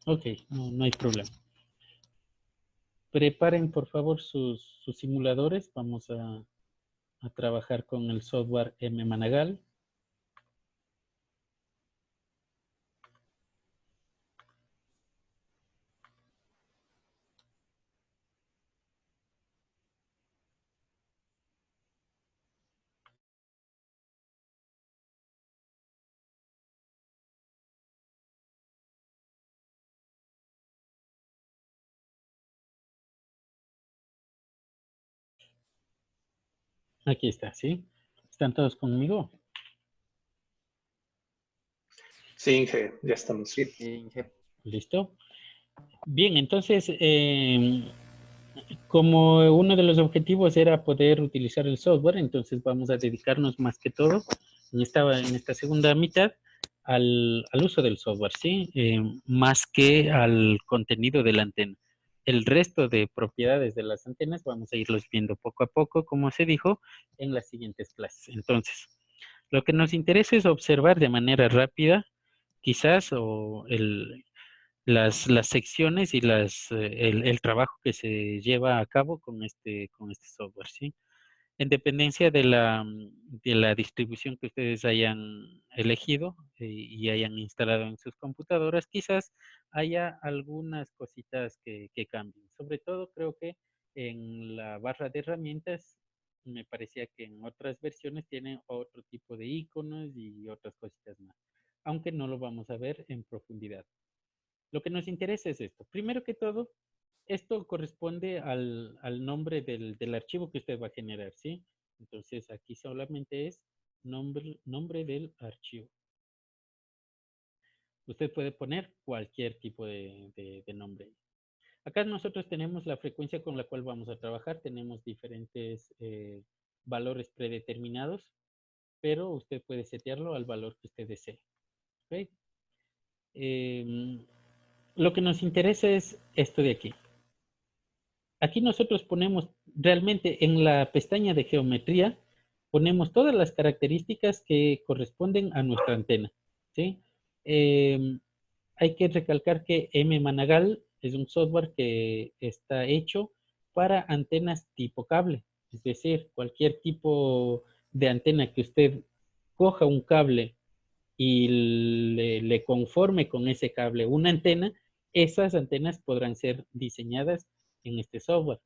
Ok, no hay problema. Preparen por favor sus simuladores. Vamos a trabajar con el software M-Managal. Aquí está, ¿sí? ¿Están todos conmigo? Sí, Inge, ya estamos. Sí, Inge. ¿Listo? Bien, entonces, como uno de los objetivos era poder utilizar el software, entonces vamos a dedicarnos más que todo en esta segunda mitad al uso del software, ¿sí? Más que al contenido de la antena. El resto de propiedades de las antenas vamos a irlos viendo poco a poco, como se dijo, en las siguientes clases. Entonces, lo que nos interesa es observar de manera rápida, quizás, o las secciones y el trabajo que se lleva a cabo con este software, ¿sí? En dependencia de la distribución que ustedes hayan elegido y hayan instalado en sus computadoras, quizás haya algunas cositas que cambien. Sobre todo creo que en la barra de herramientas, me parecía que en otras versiones tienen otro tipo de iconos y otras cositas más, aunque no lo vamos a ver en profundidad. Lo que nos interesa es esto. Primero que todo, esto corresponde al nombre del archivo que usted va a generar, ¿sí? Entonces aquí solamente es nombre del archivo. Usted puede poner cualquier tipo de nombre. Acá nosotros tenemos la frecuencia con la cual vamos a trabajar. Tenemos diferentes valores predeterminados, pero usted puede setearlo al valor que usted desee. ¿Okay? Lo que nos interesa es esto de aquí. Aquí nosotros ponemos realmente en la pestaña de geometría, ponemos todas las características que corresponden a nuestra antena. ¿Sí? Hay que recalcar que M-Managal es un software que está hecho para antenas tipo cable. Es decir, cualquier tipo de antena que usted coja un cable y le conforme con ese cable una antena, esas antenas podrán ser diseñadas en este software.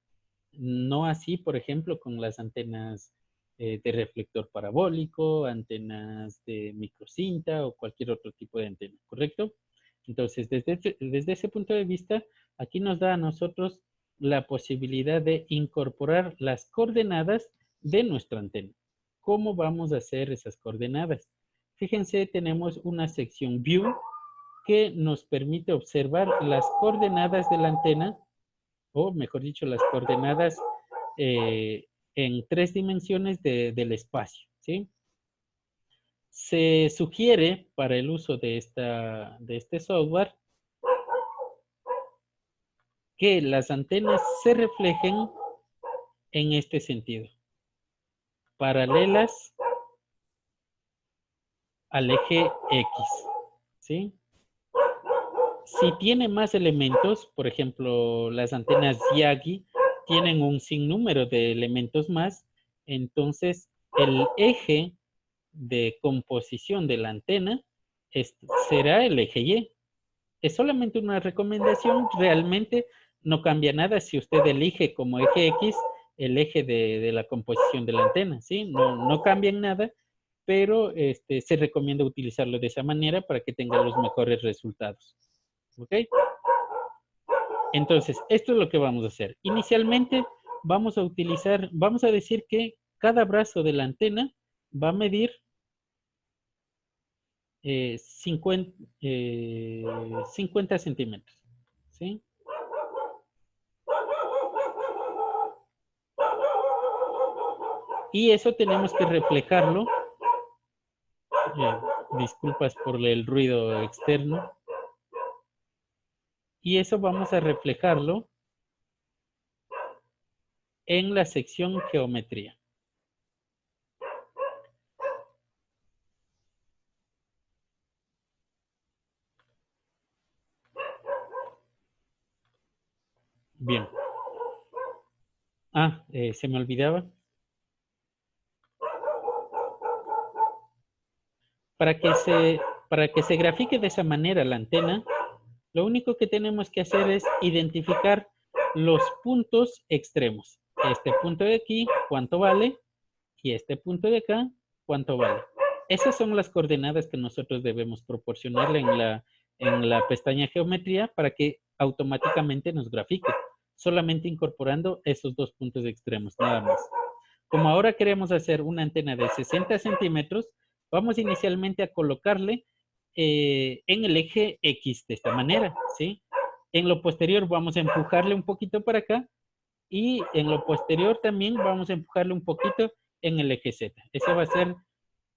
No así, por ejemplo, con las antenas de reflector parabólico, antenas de microcinta o cualquier otro tipo de antena, ¿correcto? Entonces, desde ese punto de vista, aquí nos da a nosotros la posibilidad de incorporar las coordenadas de nuestra antena. ¿Cómo vamos a hacer esas coordenadas? Fíjense, tenemos una sección View que nos permite observar las coordenadas de la antena, o mejor dicho, las coordenadas en 3 dimensiones del espacio, ¿sí? Se sugiere para el uso de este software que las antenas se reflejen en este sentido, paralelas al eje X, ¿sí? Si tiene más elementos, por ejemplo, las antenas Yagi tienen un sinnúmero de elementos más, entonces el eje de composición de la antena será el eje Y. Es solamente una recomendación, realmente no cambia nada si usted elige como eje X el eje de la composición de la antena, ¿sí? No cambia en nada, pero se recomienda utilizarlo de esa manera para que tenga los mejores resultados. ¿Ok? Entonces, esto es lo que vamos a hacer. Inicialmente vamos a decir que cada brazo de la antena va a medir 50 centímetros, ¿sí? Y eso tenemos que reflejarlo. Disculpas por el ruido externo. Y eso vamos a reflejarlo en la sección geometría. Bien. Se me olvidaba. Para que se grafique de esa manera la antena, lo único que tenemos que hacer es identificar los puntos extremos. Este punto de aquí, ¿cuánto vale? Y este punto de acá, ¿cuánto vale? Esas son las coordenadas que nosotros debemos proporcionarle en la pestaña geometría para que automáticamente nos grafique, solamente incorporando esos dos puntos extremos, nada más. Como ahora queremos hacer una antena de 60 centímetros, vamos inicialmente a colocarle en el eje X de esta manera, ¿sí? En lo posterior vamos a empujarle un poquito para acá y en lo posterior también vamos a empujarle un poquito en el eje Z. Ese va a ser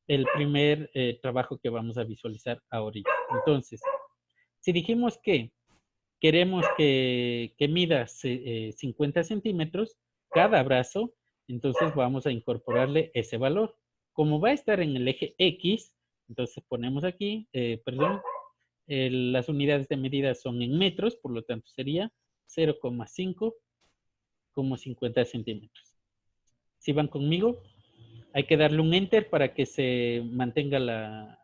el primer trabajo que vamos a visualizar ahorita. Entonces, si dijimos que queremos que mida 50 centímetros cada brazo, entonces vamos a incorporarle ese valor. Como va a estar en el eje X, entonces ponemos aquí, las unidades de medida son en metros, por lo tanto sería 0,5 como 50 centímetros. Si van conmigo, hay que darle un enter para que se mantenga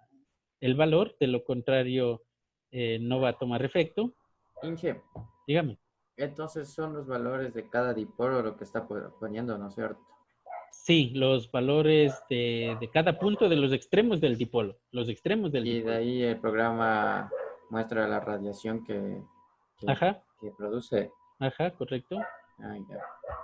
el valor, de lo contrario no va a tomar efecto. Inge, dígame. Entonces son los valores de cada dipolo lo que está poniendo, ¿no es cierto? Sí, los valores de cada punto de los extremos del dipolo. Los extremos del dipolo. Y de ahí el programa muestra la radiación que produce. Ajá, correcto. Ah, ya.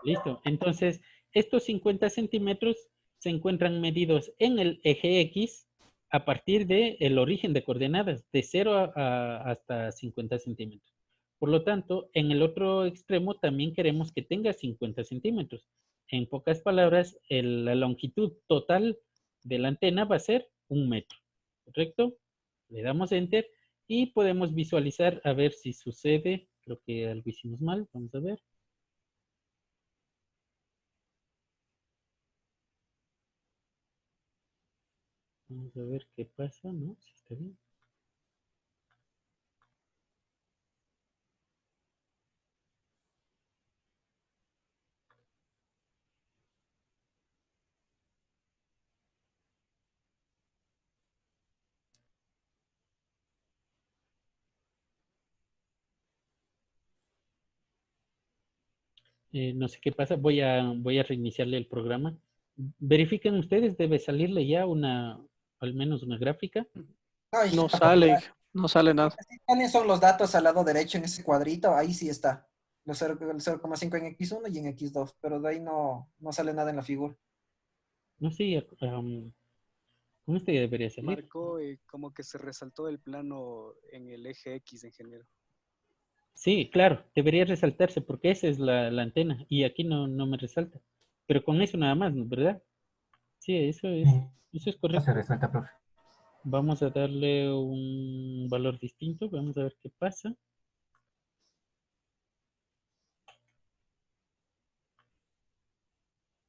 Listo. Entonces, estos 50 centímetros se encuentran medidos en el eje X a partir del origen de coordenadas, de 0 hasta 50 centímetros. Por lo tanto, en el otro extremo también queremos que tenga 50 centímetros. En pocas palabras, la longitud total de la antena va a ser 1 metro, ¿correcto? Le damos Enter y podemos visualizar a ver si sucede. Creo que algo hicimos mal, vamos a ver. Vamos a ver qué pasa, ¿no? Si está bien. No sé qué pasa, voy a reiniciarle el programa. Verifiquen ustedes, debe salirle ya al menos una gráfica. Ay, No sale, no sale nada. ¿cuáles son los datos al lado derecho en ese cuadrito? Ahí sí está. El 0,5 en X1 y en X2, pero de ahí no sale nada en la figura. No sé, con este ya debería salir. Marcó como que se resaltó el plano en el eje X, ingeniero. Sí, claro, debería resaltarse porque esa es la antena y aquí no me resalta. Pero con eso nada más, ¿verdad? Sí, eso es correcto. Se resalta, profe. Vamos a darle un valor distinto, vamos a ver qué pasa.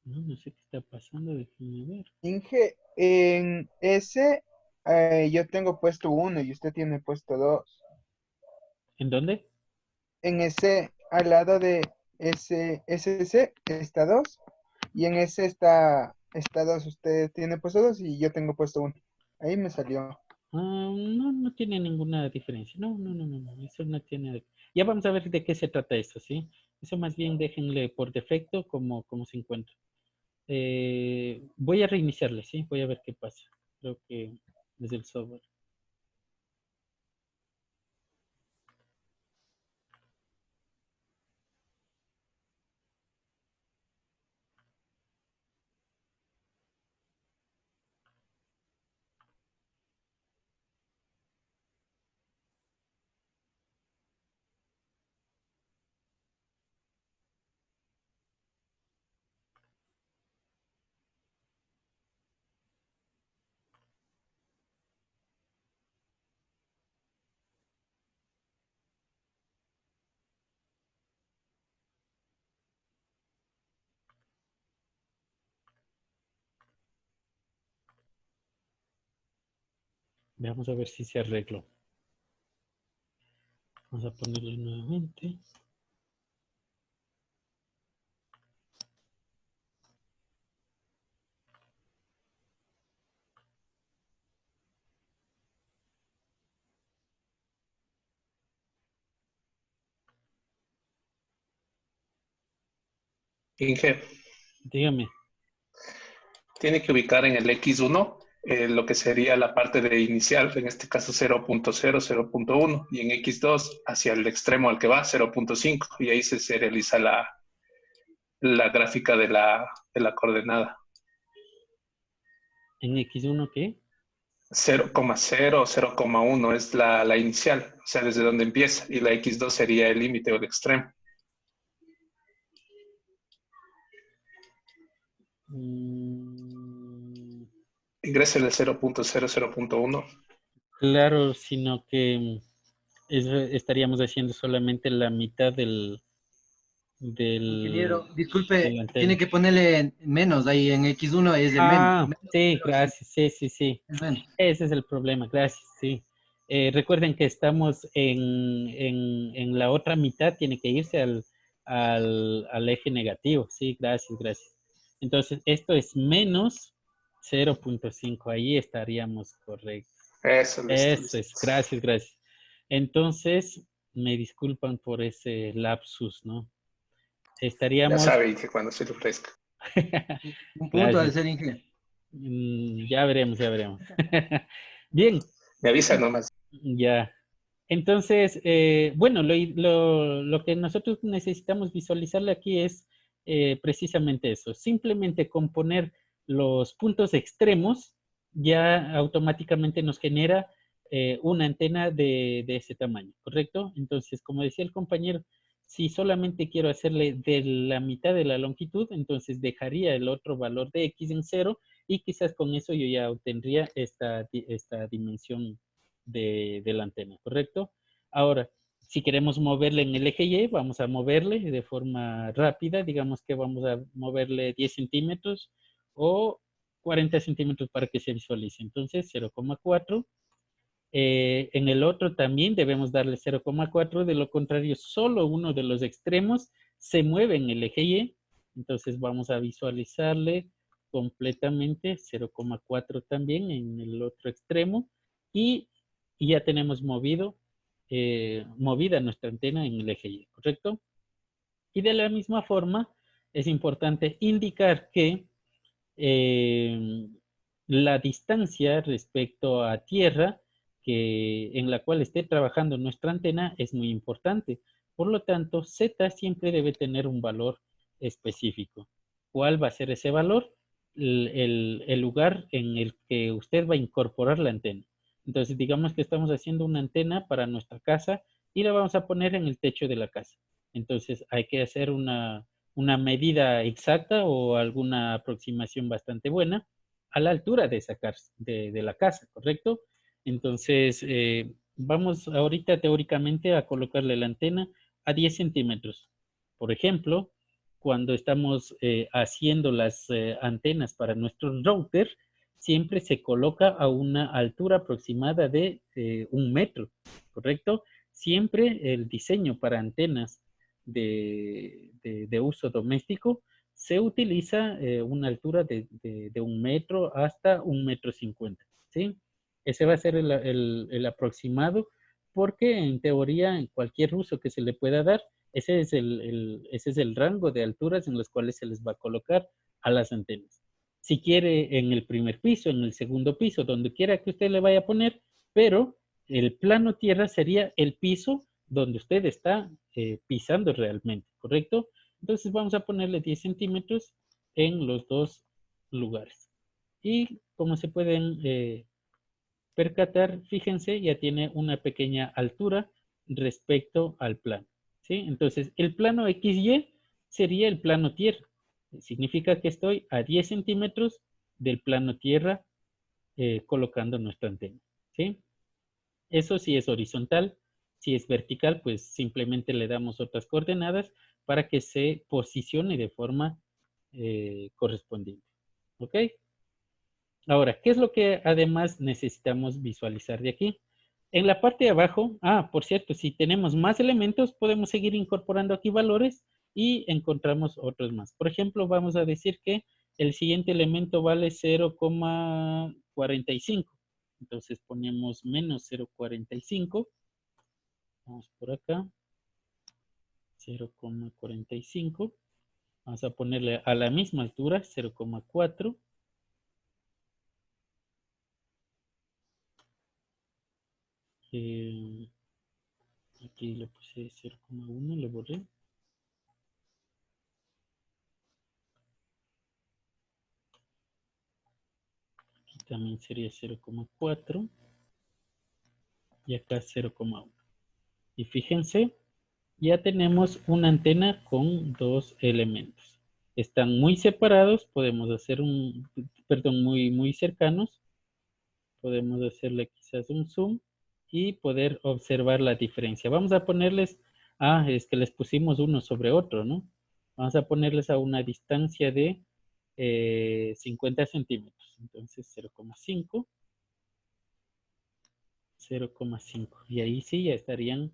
No sé qué está pasando, déjenme ver. Inge, en ese yo tengo puesto 1 y usted tiene puesto 2. ¿En dónde? En ese, al lado de ese SC está 2 y en ese está 2. Usted tiene puesto 2 y yo tengo puesto 1. Ahí me salió. No tiene ninguna diferencia. No, eso no tiene. Ya vamos a ver de qué se trata eso, ¿sí? Eso más bien déjenle por defecto como se encuentra. Voy a reiniciarle, ¿sí? Voy a ver qué pasa. Creo que desde el software. Vamos a ver si se arregló. Vamos a ponerle nuevamente. Inge, Dígame. tiene que ubicar en el X1 lo que sería la parte de inicial, en este caso 0.0, 0.1, y en X2 hacia el extremo al que va, 0.5, y ahí se realiza la gráfica de la coordenada. ¿En X1 qué? 0,0, 0,1 es la inicial, o sea, desde donde empieza, y la X2 sería el límite o el extremo. Ingresa el 0.0, 0.1. Claro, sino que estaríamos haciendo solamente la mitad del Ingeniero, de disculpe, la antena. tiene que ponerle menos ahí en X1 es de Ah, menos. sí, gracias, sí. Es menos. Ese es el problema, gracias, sí. Recuerden que estamos en la otra mitad, tiene que irse al eje negativo, sí, gracias. Entonces, esto es menos 0.5, ahí estaríamos correctos. Eso, listo. Eso es, gracias. Entonces, me disculpan por ese lapsus, ¿no? Estaríamos... Ya sabe que cuando se le ofrezca. Un punto al ser ingeniero. Ya veremos. Bien. Me avisa nomás. Ya. Entonces, bueno, lo que nosotros necesitamos visualizarle aquí es precisamente eso. Simplemente componer los puntos extremos ya automáticamente nos genera una antena de ese tamaño, ¿correcto? Entonces, como decía el compañero, si solamente quiero hacerle de la mitad de la longitud, entonces dejaría el otro valor de X en 0 y quizás con eso yo ya obtendría esta dimensión de la antena, ¿correcto? Ahora, si queremos moverle en el eje Y, vamos a moverle de forma rápida, digamos que vamos a moverle 10 centímetros o 40 centímetros para que se visualice. Entonces, 0,4. En el otro también debemos darle 0,4, de lo contrario, solo uno de los extremos se mueve en el eje Y. Entonces vamos a visualizarle completamente 0,4 también en el otro extremo y ya tenemos movida nuestra antena en el eje Y, ¿correcto? Y de la misma forma es importante indicar que la distancia respecto a tierra en la cual esté trabajando nuestra antena es muy importante. Por lo tanto, Z siempre debe tener un valor específico. ¿Cuál va a ser ese valor? El lugar en el que usted va a incorporar la antena. Entonces, digamos que estamos haciendo una antena para nuestra casa y la vamos a poner en el techo de la casa. Entonces, hay que hacer una medida exacta o alguna aproximación bastante buena a la altura de de la casa, ¿correcto? Entonces, vamos ahorita teóricamente a colocarle la antena a 10 centímetros. Por ejemplo, cuando estamos haciendo las antenas para nuestro router, siempre se coloca a una altura aproximada de 1 metro, ¿correcto? Siempre el diseño para antenas de uso doméstico se utiliza una altura de 1 metro hasta 1,50 m, ¿sí? Ese va a ser el aproximado, porque en teoría, en cualquier uso que se le pueda dar, ese es el rango de alturas en los cuales se les va a colocar a las antenas. Si quiere en el primer piso, en el segundo piso, donde quiera que usted le vaya a poner, pero el plano tierra sería el piso donde usted está pisando realmente, ¿correcto? Entonces vamos a ponerle 10 centímetros en los dos lugares. Y como se pueden percatar, fíjense, ya tiene una pequeña altura respecto al plano, ¿sí? Entonces, el plano XY sería el plano tierra. Significa que estoy a 10 centímetros del plano tierra colocando nuestra antena, ¿sí? Eso sí es horizontal. Si es vertical, pues simplemente le damos otras coordenadas para que se posicione de forma correspondiente, ¿ok? Ahora, ¿qué es lo que además necesitamos visualizar de aquí? En la parte de abajo, por cierto, si tenemos más elementos, podemos seguir incorporando aquí valores y encontramos otros más. Por ejemplo, vamos a decir que el siguiente elemento vale 0,45. Entonces ponemos menos 0,45. Vamos por acá. 0,45. Vamos a ponerle a la misma altura, 0,4. Aquí le puse 0,1, le borré. Aquí también sería 0,4. Y acá 0,1. Y fíjense, ya tenemos una antena con dos elementos. Están muy separados, podemos hacer muy cercanos. Podemos hacerle quizás un zoom y poder observar la diferencia. Vamos a ponerles, es que les pusimos uno sobre otro, ¿no? Vamos a ponerles a una distancia de 50 centímetros. Entonces 0,5. 0,5. Y ahí sí ya estarían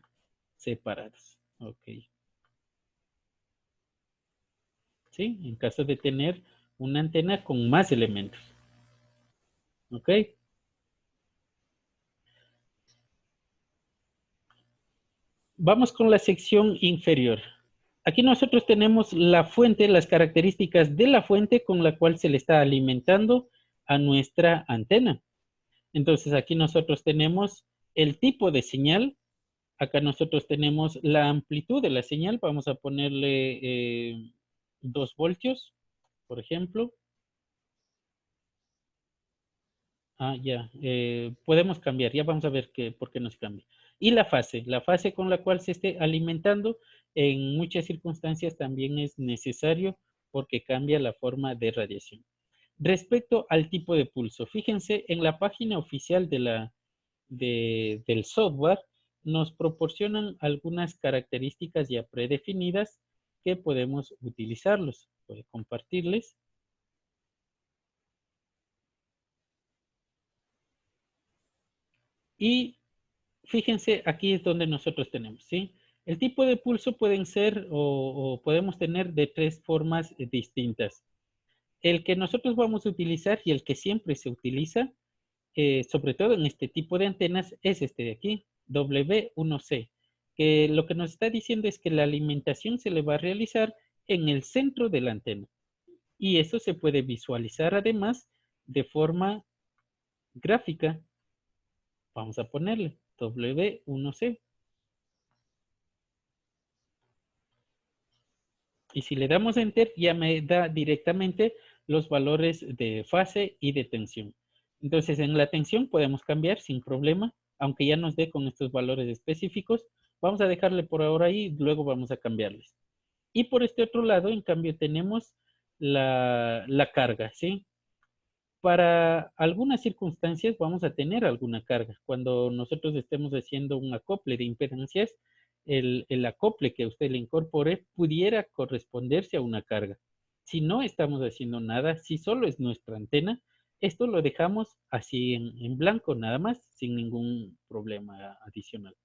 separados. Ok. ¿Sí? En caso de tener una antena con más elementos. Ok. Vamos con la sección inferior. Aquí nosotros tenemos la fuente, las características de la fuente con la cual se le está alimentando a nuestra antena. Entonces aquí nosotros tenemos el tipo de señal. Acá nosotros tenemos la amplitud de la señal. Vamos a ponerle 2 voltios, por ejemplo. Ya. Podemos cambiar. Ya vamos a ver por qué nos cambia. Y la fase con la cual se esté alimentando, en muchas circunstancias también es necesario porque cambia la forma de radiación. Respecto al tipo de pulso, fíjense en la página oficial del software, nos proporcionan algunas características ya predefinidas que podemos utilizarlos. Voy a compartirles. Y fíjense, aquí es donde nosotros tenemos, ¿sí? El tipo de pulso pueden ser o podemos tener de 3 formas distintas. El que nosotros vamos a utilizar y el que siempre se utiliza, sobre todo en este tipo de antenas, es este de aquí, W1C, que lo que nos está diciendo es que la alimentación se le va a realizar en el centro de la antena. Y eso se puede visualizar además de forma gráfica. Vamos a ponerle W1C. Y si le damos Enter, ya me da directamente los valores de fase y de tensión. Entonces, en la tensión podemos cambiar sin problema, aunque ya nos dé con estos valores específicos. Vamos a dejarle por ahora ahí, luego vamos a cambiarles. Y por este otro lado, en cambio, tenemos la carga, ¿sí? Para algunas circunstancias vamos a tener alguna carga. Cuando nosotros estemos haciendo un acople de impedancias, el acople que usted le incorpore pudiera corresponderse a una carga. Si no estamos haciendo nada, si solo es nuestra antena, esto lo dejamos así en blanco nada más, sin ningún problema adicional.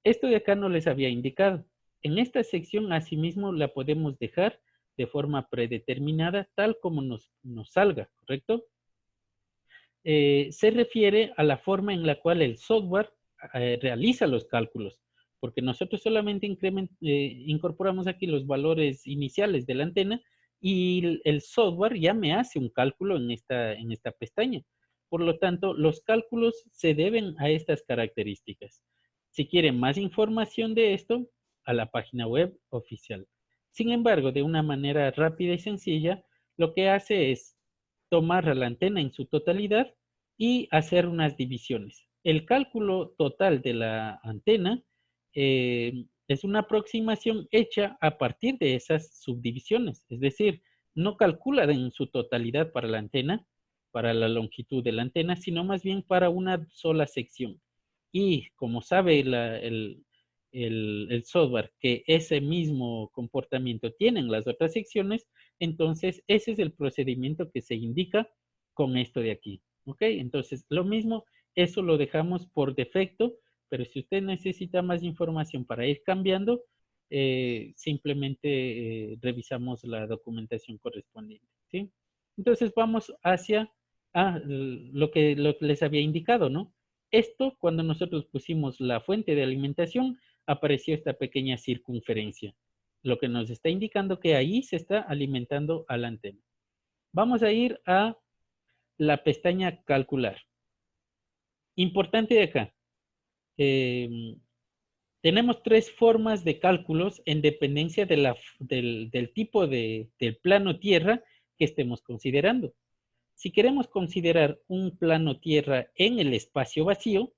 Esto de acá no les había indicado. En esta sección asimismo la podemos dejar de forma predeterminada tal como nos salga, ¿correcto? Se refiere a la forma en la cual el software realiza los cálculos, porque nosotros solamente incorporamos aquí los valores iniciales de la antena y el software ya me hace un cálculo en esta pestaña. Por lo tanto, los cálculos se deben a estas características. Si quieren más información de esto, a la página web oficial. Sin embargo, de una manera rápida y sencilla, lo que hace es tomar a la antena en su totalidad y hacer unas divisiones. El cálculo total de la antena es una aproximación hecha a partir de esas subdivisiones, es decir, no calcula en su totalidad para la antena, para la longitud de la antena, sino más bien para una sola sección. Y como sabe el software que ese mismo comportamiento tienen las otras secciones, entonces ese es el procedimiento que se indica con esto de aquí. ¿Ok? Entonces lo mismo, eso lo dejamos por defecto, pero si usted necesita más información para ir cambiando, simplemente revisamos la documentación correspondiente. ¿Sí? Entonces vamos hacia lo que les había indicado, ¿no? Esto, cuando nosotros pusimos la fuente de alimentación, apareció esta pequeña circunferencia, lo que nos está indicando que ahí se está alimentando a la antena. Vamos a ir a la pestaña calcular. Importante de acá. Tenemos 3 formas de cálculos en dependencia del tipo del plano tierra que estemos considerando. Si queremos considerar un plano tierra en el espacio vacío,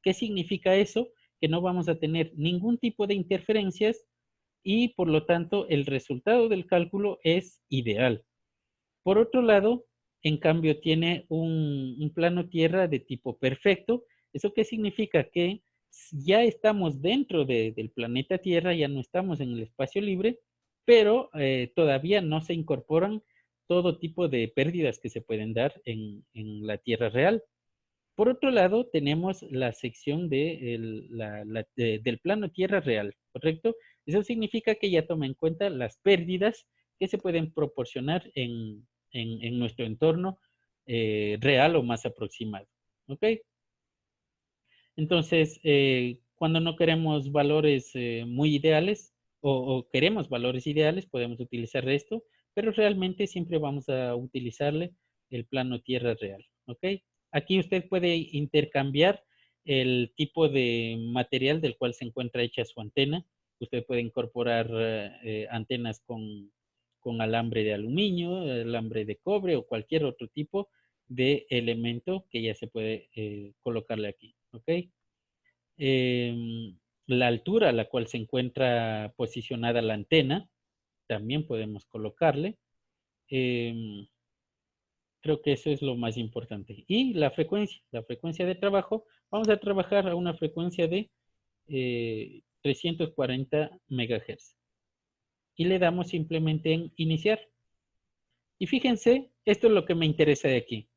¿qué significa eso? Que no vamos a tener ningún tipo de interferencias y por lo tanto el resultado del cálculo es ideal. Por otro lado, en cambio tiene un plano tierra de tipo perfecto. ¿Eso qué significa? Que ya estamos dentro del planeta Tierra, ya no estamos en el espacio libre, pero todavía no se incorporan todo tipo de pérdidas que se pueden dar en la Tierra real. Por otro lado, tenemos la sección del plano Tierra real, ¿correcto? Eso significa que ya toma en cuenta las pérdidas que se pueden proporcionar en nuestro entorno real o más aproximado, ¿ok? Entonces, cuando no queremos valores muy ideales o queremos valores ideales, podemos utilizar esto, pero realmente siempre vamos a utilizarle el plano tierra real, ¿ok? Aquí usted puede intercambiar el tipo de material del cual se encuentra hecha su antena. Usted puede incorporar antenas con alambre de aluminio, alambre de cobre o cualquier otro tipo de elemento que ya se puede colocarle aquí, ¿ok? La altura a la cual se encuentra posicionada la antena, también podemos colocarle. Creo que eso es lo más importante. Y la frecuencia de trabajo, vamos a trabajar a una frecuencia de 340 MHz. Y le damos simplemente en iniciar. Y fíjense, esto es lo que me interesa de aquí.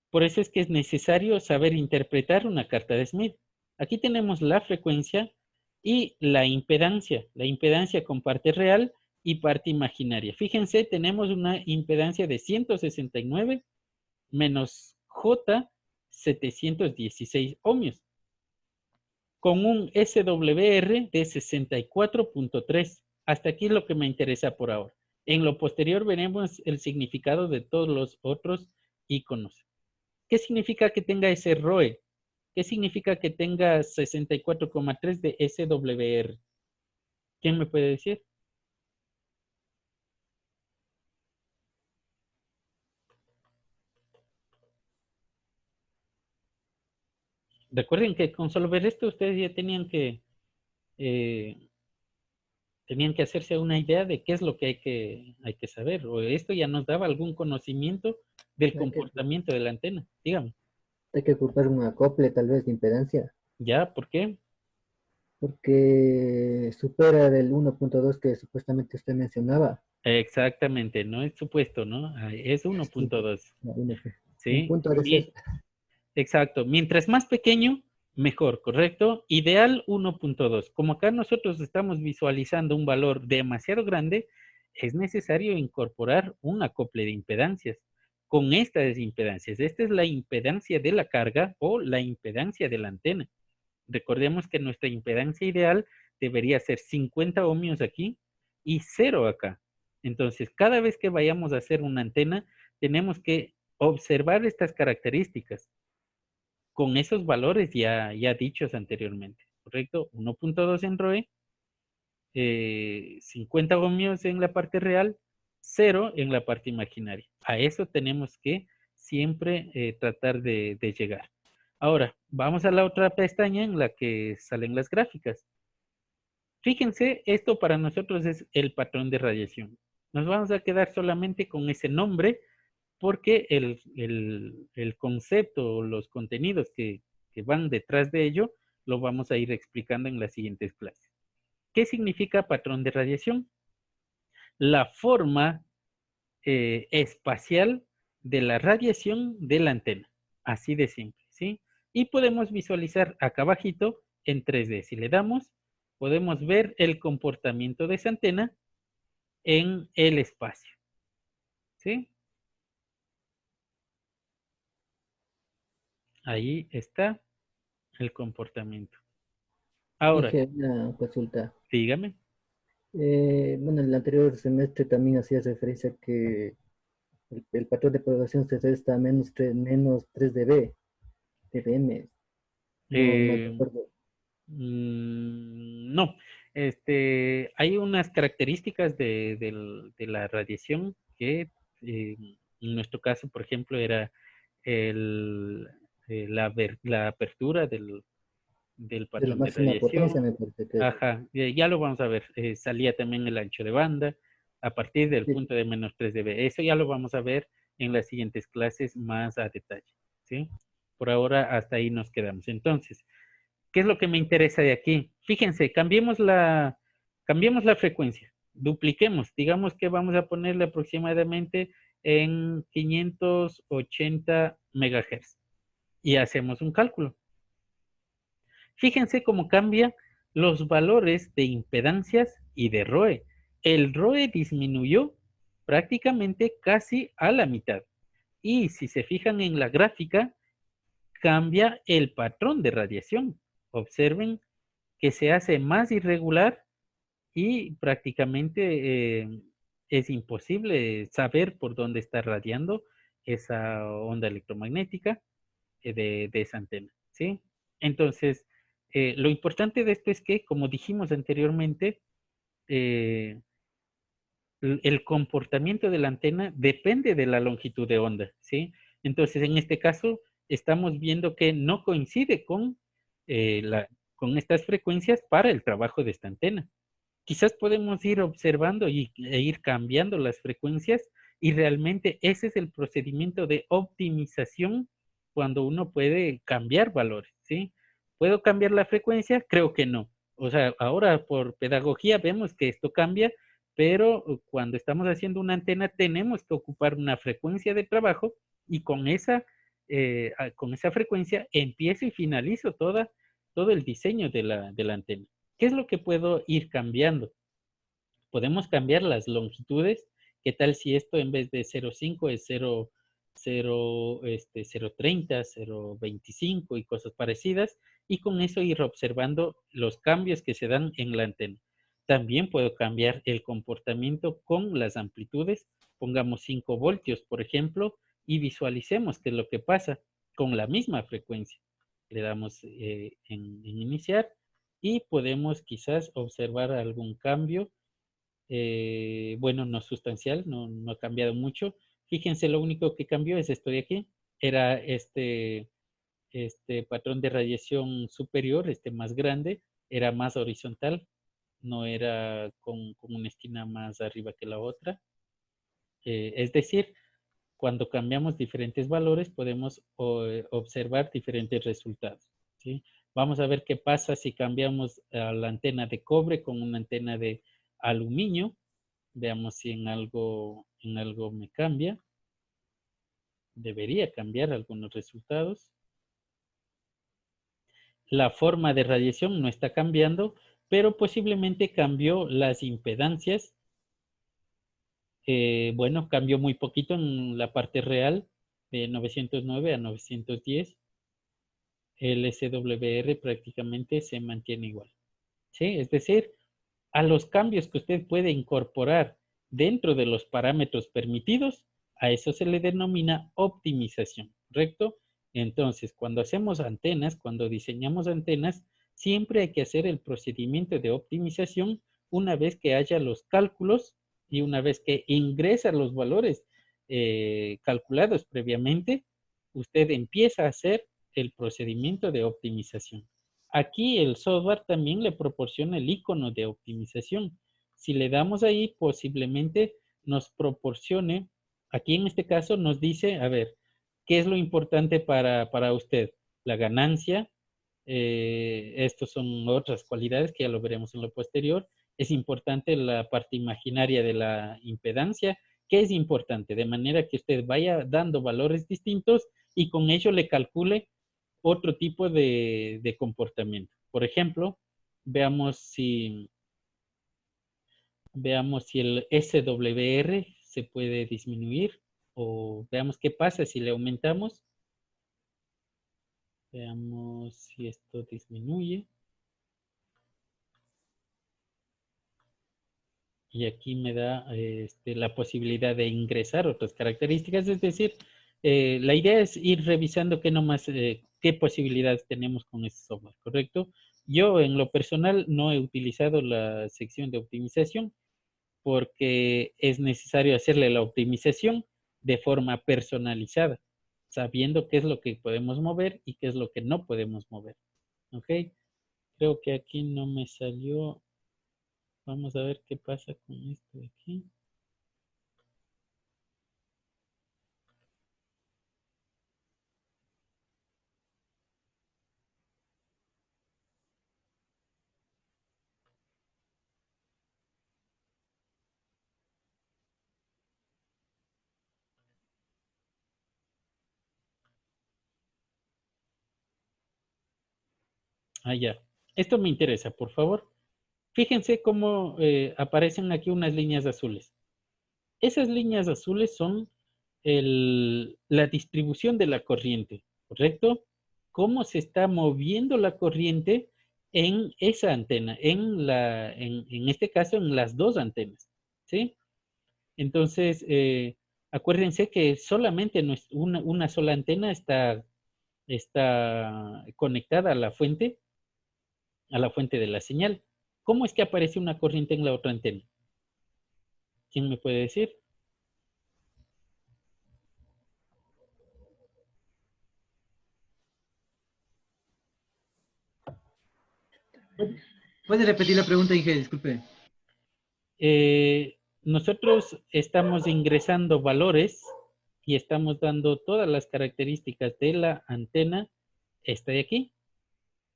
Por eso es que es necesario saber interpretar una carta de Smith. Aquí tenemos la frecuencia y la impedancia. La impedancia con parte real y parte imaginaria. Fíjense, tenemos una impedancia de 169 menos J 716 ohmios. Con un SWR de 64.3. Hasta aquí es lo que me interesa por ahora. En lo posterior veremos el significado de todos los otros iconos. ¿Qué significa que tenga ese ROE? ¿Qué significa que tenga 64,3 de SWR? ¿Quién me puede decir? Recuerden que con solo ver esto ustedes ya tenían que hacerse una idea de qué es lo que hay que saber. O esto ya nos daba algún conocimiento del comportamiento de la antena. Dígame. Hay que ocupar un acople tal vez de impedancia. ¿Ya? ¿Por qué? Porque supera del 1.2 que supuestamente usted mencionaba. Exactamente, no es supuesto, ¿no? Es 1.2. ¿Sí? Un punto de Exacto. Mientras más pequeño, mejor, ¿correcto? Ideal 1.2. Como acá nosotros estamos visualizando un valor demasiado grande, es necesario incorporar un acople de impedancias. Con estas impedancias, esta es la impedancia de la carga o la impedancia de la antena. Recordemos que nuestra impedancia ideal debería ser 50 ohmios aquí y 0 acá. Entonces, cada vez que vayamos a hacer una antena, tenemos que observar estas características con esos valores ya dichos anteriormente, ¿correcto? 1.2 en ROE, 50 ohmios en la parte real, 0 en la parte imaginaria. A eso tenemos que siempre tratar de llegar. Ahora, vamos a la otra pestaña en la que salen las gráficas. Fíjense, esto para nosotros es el patrón de radiación. Nos vamos a quedar solamente con ese nombre porque el concepto o los contenidos que van detrás de ello lo vamos a ir explicando en las siguientes clases. ¿Qué significa patrón de radiación? La forma espacial de la radiación de la antena. Así de simple, ¿sí? Y podemos visualizar acá abajito en 3D. Si le damos, podemos ver el comportamiento de esa antena en el espacio, ¿sí? Ahí está el comportamiento. Ahora, dije una consulta. dígame. Bueno, en el anterior semestre también hacía referencia a que el patrón de propagación se resta a menos 3 dB, dBm. No recuerdo. No, hay unas características de la radiación que en nuestro caso, por ejemplo, era la apertura del De la patrón de máxima potencia radiación. me parece que es. Ajá, ya lo vamos a ver. Salía también el ancho de banda a partir del Sí. punto de menos 3 dB. Eso ya lo vamos a ver en las siguientes clases más a detalle, ¿sí? Por ahora hasta ahí nos quedamos. Entonces, ¿qué es lo que me interesa de aquí? Fíjense, cambiemos la frecuencia, dupliquemos, digamos que vamos a ponerle aproximadamente en 580 MHz y hacemos un cálculo. Fíjense cómo cambia los valores de impedancias y de ROE. El ROE disminuyó prácticamente casi a la mitad. Y si se fijan en la gráfica, cambia el patrón de radiación. Observen que se hace más irregular y prácticamente es imposible saber por dónde está radiando esa onda electromagnética de esa antena, ¿sí? Entonces, lo importante de esto es que, como dijimos anteriormente, el comportamiento de la antena depende de la longitud de onda, ¿sí? Entonces, en este caso, estamos viendo que no coincide con, con estas frecuencias para el trabajo de esta antena. Quizás podemos ir observando e ir cambiando las frecuencias y realmente ese es el procedimiento de optimización cuando uno puede cambiar valores, ¿sí? ¿Puedo cambiar la frecuencia? Creo que no. O sea, ahora por pedagogía vemos que esto cambia, pero cuando estamos haciendo una antena tenemos que ocupar una frecuencia de trabajo y con esa frecuencia empiezo y finalizo todo el diseño de la antena. ¿Qué es lo que puedo ir cambiando? Podemos cambiar las longitudes. ¿Qué tal si esto en vez de 0,5 es 0,30, 0,25 y cosas parecidas? Y con eso ir observando los cambios que se dan en la antena. También puedo cambiar el comportamiento con las amplitudes. Pongamos 5 voltios, por ejemplo, y visualicemos qué es lo que pasa con la misma frecuencia. Le damos en iniciar y podemos quizás observar algún cambio. Bueno, no sustancial, no ha cambiado mucho. Fíjense, lo único que cambió es esto de aquí. Era este patrón de radiación superior, más grande, era más horizontal, no era con una esquina más arriba que la otra. Es decir, cuando cambiamos diferentes valores podemos observar diferentes resultados, ¿sí? Vamos a ver qué pasa si cambiamos a la antena de cobre con una antena de aluminio. Veamos si en algo me cambia. Debería cambiar algunos resultados. La forma de radiación no está cambiando, pero posiblemente cambió las impedancias. Bueno, cambió muy poquito en la parte real, de 909 a 910. El SWR prácticamente se mantiene igual, ¿sí? Es decir, a los cambios que usted puede incorporar dentro de los parámetros permitidos, a eso se le denomina optimización, ¿correcto? Entonces, cuando hacemos antenas, cuando diseñamos antenas, siempre hay que hacer el procedimiento de optimización una vez que haya los cálculos y una vez que ingresa los valores calculados previamente, usted empieza a hacer el procedimiento de optimización. Aquí el software también le proporciona el icono de optimización. Si le damos ahí, posiblemente nos proporcione, aquí en este caso nos dice, a ver, ¿qué es lo importante para usted? La ganancia, estos son otras cualidades que ya lo veremos en lo posterior. Es importante la parte imaginaria de la impedancia. ¿Qué es importante? De manera que usted vaya dando valores distintos y con ello le calcule otro tipo de comportamiento. Por ejemplo, veamos si el SWR se puede disminuir o veamos qué pasa si le aumentamos. Veamos si esto disminuye. Y aquí me da la posibilidad de ingresar otras características, es decir, la idea es ir revisando qué posibilidades tenemos con este software, ¿correcto? Yo en lo personal no he utilizado la sección de optimización porque es necesario hacerle la optimización de forma personalizada, sabiendo qué es lo que podemos mover y qué es lo que no podemos mover, ¿ok? Creo que aquí no me salió. Vamos a ver qué pasa con esto de aquí. Ah, ya. Esto me interesa, por favor. Fíjense cómo aparecen aquí unas líneas azules. Esas líneas azules son la distribución de la corriente, ¿correcto? Cómo se está moviendo la corriente en esa antena, en este caso en las dos antenas, ¿sí? Entonces, acuérdense que solamente una sola antena está conectada a la fuente de la señal. ¿Cómo es que aparece una corriente en la otra antena? ¿Quién me puede decir? ¿Puede repetir la pregunta, Inge? Disculpe. Nosotros estamos ingresando valores y estamos dando todas las características de la antena, esta de aquí.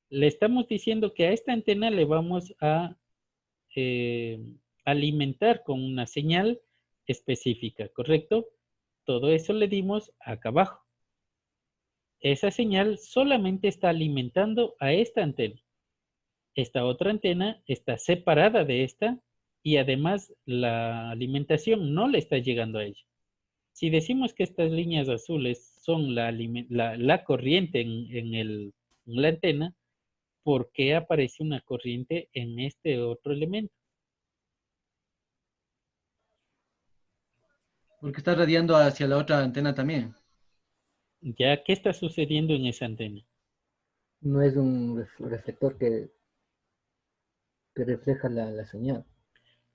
Le estamos diciendo que a esta antena le vamos a alimentar con una señal específica, ¿correcto? Todo eso le dimos acá abajo. Esa señal solamente está alimentando a esta antena. Esta otra antena está separada de esta y además la alimentación no le está llegando a ella. Si decimos que estas líneas azules son la corriente en la antena, ¿por qué aparece una corriente en este otro elemento? Porque está radiando hacia la otra antena también. ¿Ya qué está sucediendo en esa antena? No es un reflector que refleja la señal.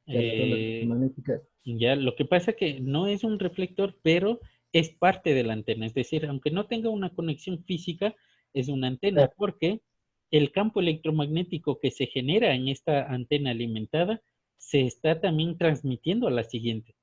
Ya las ondas electromagnéticas. Ya, lo que pasa es que no es un reflector, pero es parte de la antena. Es decir, aunque no tenga una conexión física, es una antena, porque el campo electromagnético que se genera en esta antena alimentada se está también transmitiendo a la siguiente.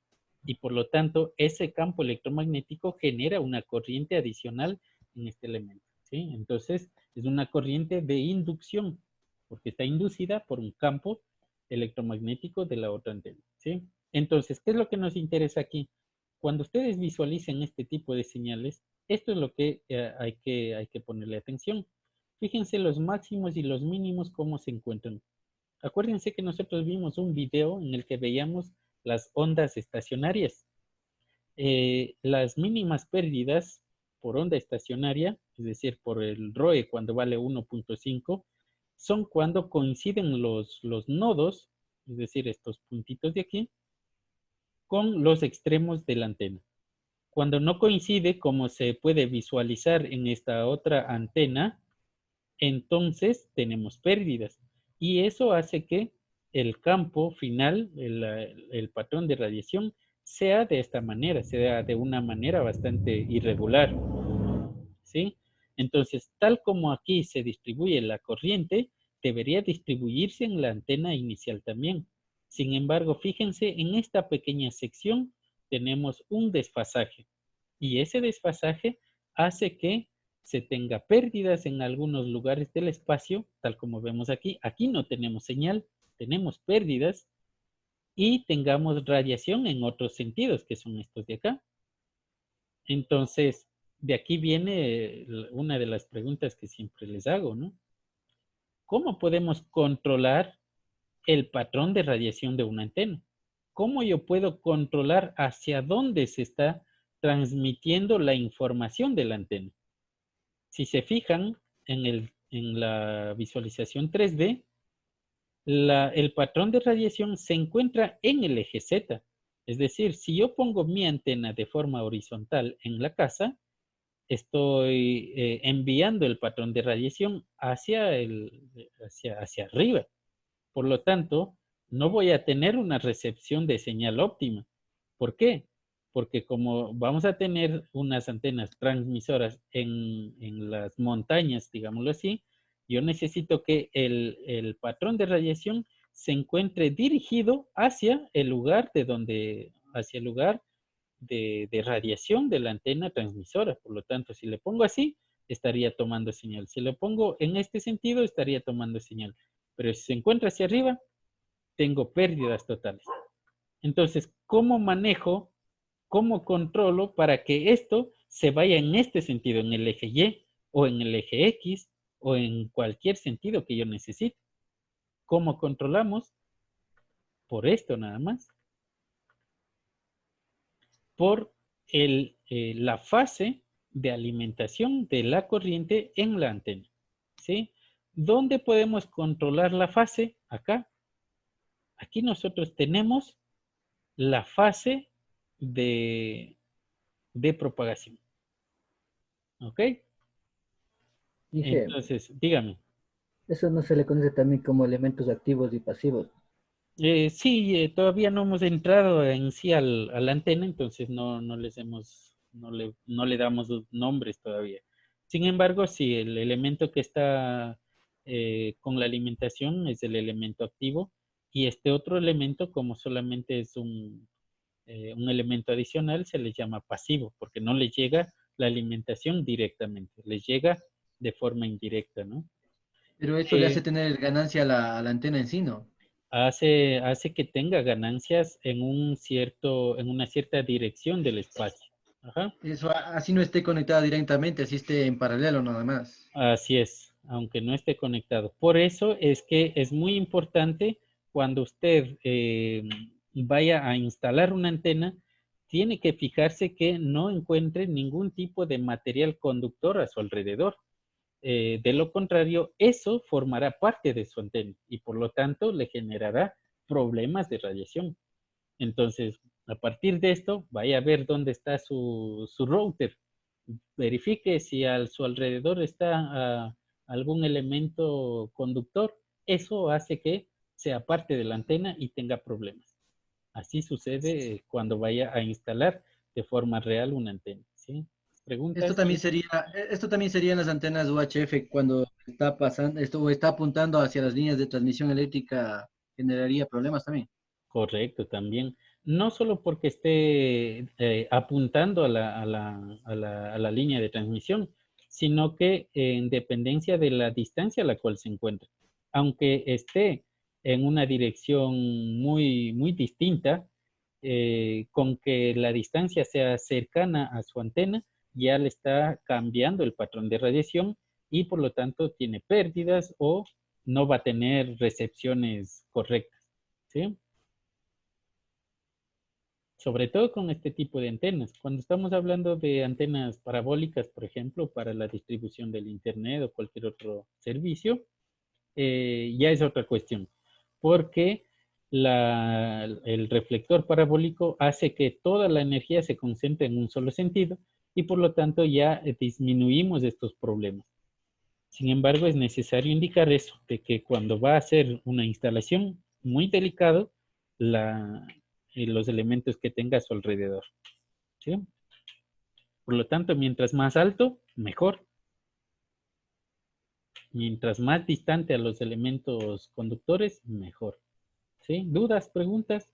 Y por lo tanto, ese campo electromagnético genera una corriente adicional en este elemento, ¿sí? Entonces, es una corriente de inducción, porque está inducida por un campo electromagnético de la otra antena, ¿sí? Entonces, ¿qué es lo que nos interesa aquí? Cuando ustedes visualicen este tipo de señales, esto es lo que hay que ponerle atención. Fíjense los máximos y los mínimos cómo se encuentran. Acuérdense que nosotros vimos un video en el que veíamos las ondas estacionarias. Las mínimas pérdidas por onda estacionaria, es decir, por el ROE cuando vale 1.5, son cuando coinciden los nodos, es decir, estos puntitos de aquí, con los extremos de la antena. Cuando no coincide, como se puede visualizar en esta otra antena, entonces tenemos pérdidas. Y eso hace que el campo final, el patrón de radiación, sea de esta manera, sea de una manera bastante irregular. ¿Sí? Entonces, tal como aquí se distribuye la corriente, debería distribuirse en la antena inicial también. Sin embargo, fíjense, en esta pequeña sección tenemos un desfasaje. Y ese desfasaje hace que se tenga pérdidas en algunos lugares del espacio, tal como vemos aquí. Aquí no tenemos señal, tenemos pérdidas y tengamos radiación en otros sentidos, que son estos de acá. Entonces, de aquí viene una de las preguntas que siempre les hago, ¿no? ¿Cómo podemos controlar el patrón de radiación de una antena? ¿Cómo yo puedo controlar hacia dónde se está transmitiendo la información de la antena? Si se fijan en la visualización 3D, el patrón de radiación se encuentra en el eje Z. Es decir, si yo pongo mi antena de forma horizontal en la casa, estoy enviando el patrón de radiación hacia arriba. Por lo tanto, no voy a tener una recepción de señal óptima. ¿Por qué? Porque como vamos a tener unas antenas transmisoras en las montañas, digámoslo así, yo necesito que el patrón de radiación se encuentre dirigido hacia el lugar de radiación de la antena transmisora. Por lo tanto, si le pongo así, estaría tomando señal. Si lo pongo en este sentido, estaría tomando señal. Pero si se encuentra hacia arriba, tengo pérdidas totales. Entonces, ¿cómo manejo, cómo controlo para que esto se vaya en este sentido, en el eje Y o en el eje X o en cualquier sentido que yo necesite? ¿Cómo controlamos? Por esto nada más. Por la fase de alimentación de la corriente en la antena. ¿Sí? ¿Dónde podemos controlar la fase? Acá. Aquí nosotros tenemos la fase de propagación. ¿Ok? Dije, entonces, dígame. Eso no se le conoce también como elementos activos y pasivos. Sí, todavía no hemos entrado en sí a la antena, entonces no le damos nombres todavía. Sin embargo, sí, el elemento que está con la alimentación es el elemento activo, y este otro elemento, como solamente es un elemento adicional, se le llama pasivo, porque no le llega la alimentación directamente, les llega de forma indirecta, ¿no? Pero esto le hace tener ganancia a la antena en sí, ¿no? Hace que tenga ganancias en una cierta dirección del espacio. Ajá. Eso así no esté conectada directamente, así esté en paralelo nada más. Así es, aunque no esté conectado. Por eso es que es muy importante cuando usted vaya a instalar una antena, tiene que fijarse que no encuentre ningún tipo de material conductor a su alrededor. De lo contrario, eso formará parte de su antena y por lo tanto le generará problemas de radiación. Entonces, a partir de esto, vaya a ver dónde está su router. Verifique si a su alrededor está algún elemento conductor. Eso hace que sea parte de la antena y tenga problemas. Así sucede cuando vaya a instalar de forma real una antena. ¿Sí? ¿Preguntas? Esto también sería en las antenas UHF cuando está pasando, esto está apuntando hacia las líneas de transmisión eléctrica, generaría problemas también. Correcto, también. No solo porque esté apuntando a la línea de transmisión, sino que en dependencia de la distancia a la cual se encuentra. Aunque esté en una dirección muy, muy distinta, con que la distancia sea cercana a su antena, ya le está cambiando el patrón de radiación y por lo tanto tiene pérdidas o no va a tener recepciones correctas. ¿Sí? Sobre todo con este tipo de antenas. Cuando estamos hablando de antenas parabólicas, por ejemplo, para la distribución del Internet o cualquier otro servicio, ya es otra cuestión, porque el reflector parabólico hace que toda la energía se concentre en un solo sentido y por lo tanto ya disminuimos estos problemas. Sin embargo, es necesario indicar eso, de que cuando va a hacer una instalación, muy delicado, los elementos que tenga a su alrededor. ¿Sí? Por lo tanto, mientras más alto, mejor. Mientras más distante a los elementos conductores, mejor. ¿Sí? ¿Dudas, preguntas?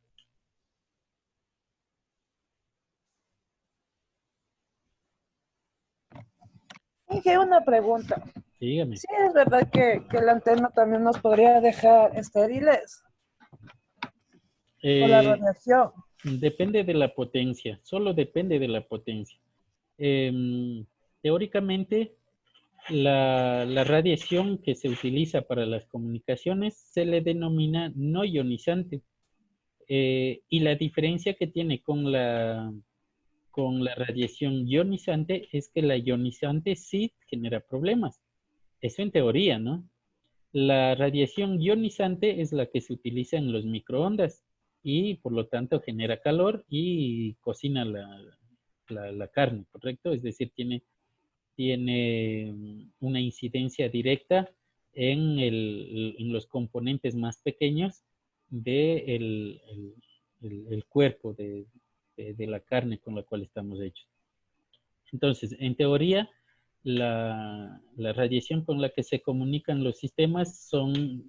Dije una pregunta. Dígame. Sí, es verdad que la antena también nos podría dejar estériles por la radiación. Depende de la potencia, solo depende de la potencia. Teóricamente, la radiación que se utiliza para las comunicaciones se le denomina no ionizante. Y la diferencia que tiene con la radiación ionizante es que la ionizante sí genera problemas. Eso en teoría, ¿no? La radiación ionizante es la que se utiliza en los microondas y por lo tanto genera calor y cocina la carne, ¿correcto? Es decir, tiene una incidencia directa en los componentes más pequeños del el cuerpo de la carne con la cual estamos hechos. Entonces, en teoría, la radiación con la que se comunican los sistemas son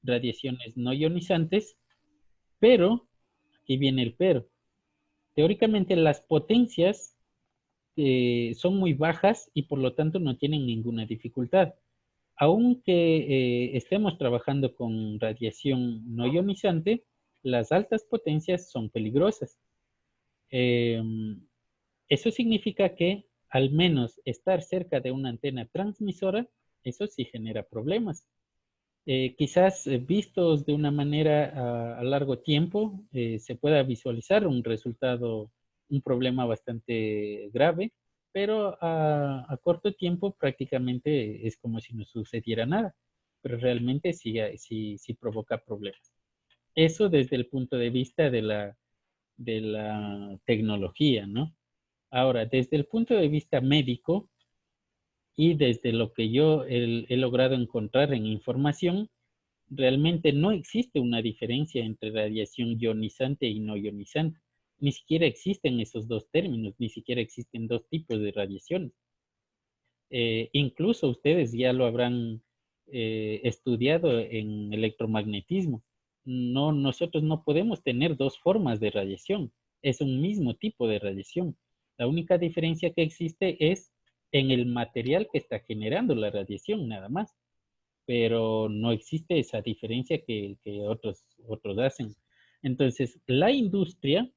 radiaciones no ionizantes, pero, aquí viene el pero, teóricamente las potencias son muy bajas y por lo tanto no tienen ninguna dificultad. Aunque estemos trabajando con radiación no ionizante, las altas potencias son peligrosas. Eso significa que al menos estar cerca de una antena transmisora, eso sí genera problemas. Quizás vistos de una manera a largo tiempo, se pueda visualizar un resultado, un problema bastante grave, pero a corto tiempo prácticamente es como si no sucediera nada, pero realmente sí provoca problemas. Eso desde el punto de vista de la tecnología, ¿no? Ahora, desde el punto de vista médico y desde lo que yo he logrado encontrar en información, realmente no existe una diferencia entre radiación ionizante y no ionizante. Ni siquiera existen esos dos términos, ni siquiera existen dos tipos de radiaciones. Incluso ustedes ya lo habrán estudiado en electromagnetismo. No, nosotros no podemos tener dos formas de radiación. Es un mismo tipo de radiación. La única diferencia que existe es en el material que está generando la radiación, nada más. Pero no existe esa diferencia que otros hacen. Entonces, la industria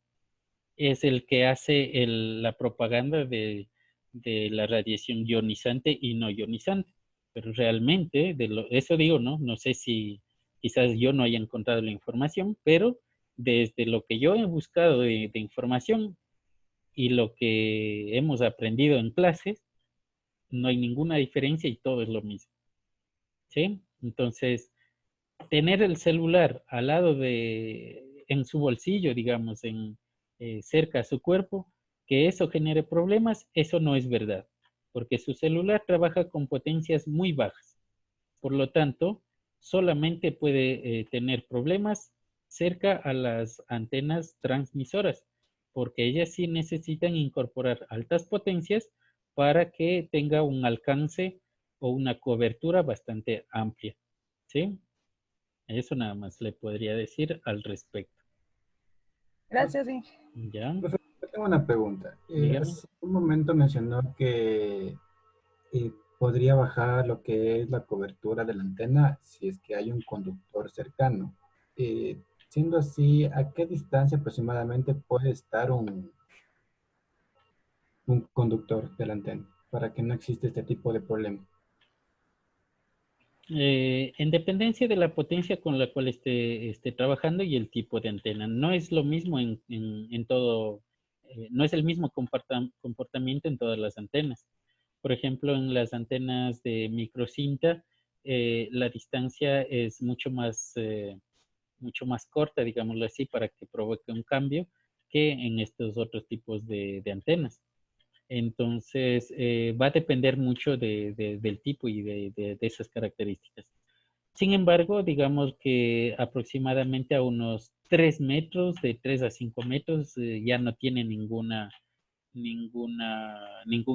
es el que hace la propaganda de la radiación ionizante y no ionizante. Pero realmente, eso digo, ¿no? No sé si quizás yo no haya encontrado la información, pero desde lo que yo he buscado de información y lo que hemos aprendido en clases, no hay ninguna diferencia y todo es lo mismo. ¿Sí? Entonces, tener el celular al lado en su bolsillo, digamos, cerca a su cuerpo, que eso genere problemas, eso no es verdad, porque su celular trabaja con potencias muy bajas. Por lo tanto, solamente puede tener problemas cerca a las antenas transmisoras, porque ellas sí necesitan incorporar altas potencias para que tenga un alcance o una cobertura bastante amplia. ¿Sí? Eso nada más le podría decir al respecto. Gracias, Inge. ¿Ya? Profesor, yo tengo una pregunta. Dígame. Hace un momento mencionó que podría bajar lo que es la cobertura de la antena si es que hay un conductor cercano. Siendo así, ¿a qué distancia aproximadamente puede estar un conductor de la antena para que no exista este tipo de problema? En dependencia de la potencia con la cual esté trabajando y el tipo de antena. No es lo mismo en todo, no es el mismo comportamiento en todas las antenas. Por ejemplo, en las antenas de microcinta, la distancia es mucho más corta, digámoslo así, para que provoque un cambio que en estos otros tipos de antenas. Entonces, va a depender mucho del tipo y de esas características. Sin embargo, digamos que aproximadamente a unos 3 metros, de 3 a 5 metros, ya no tiene ningún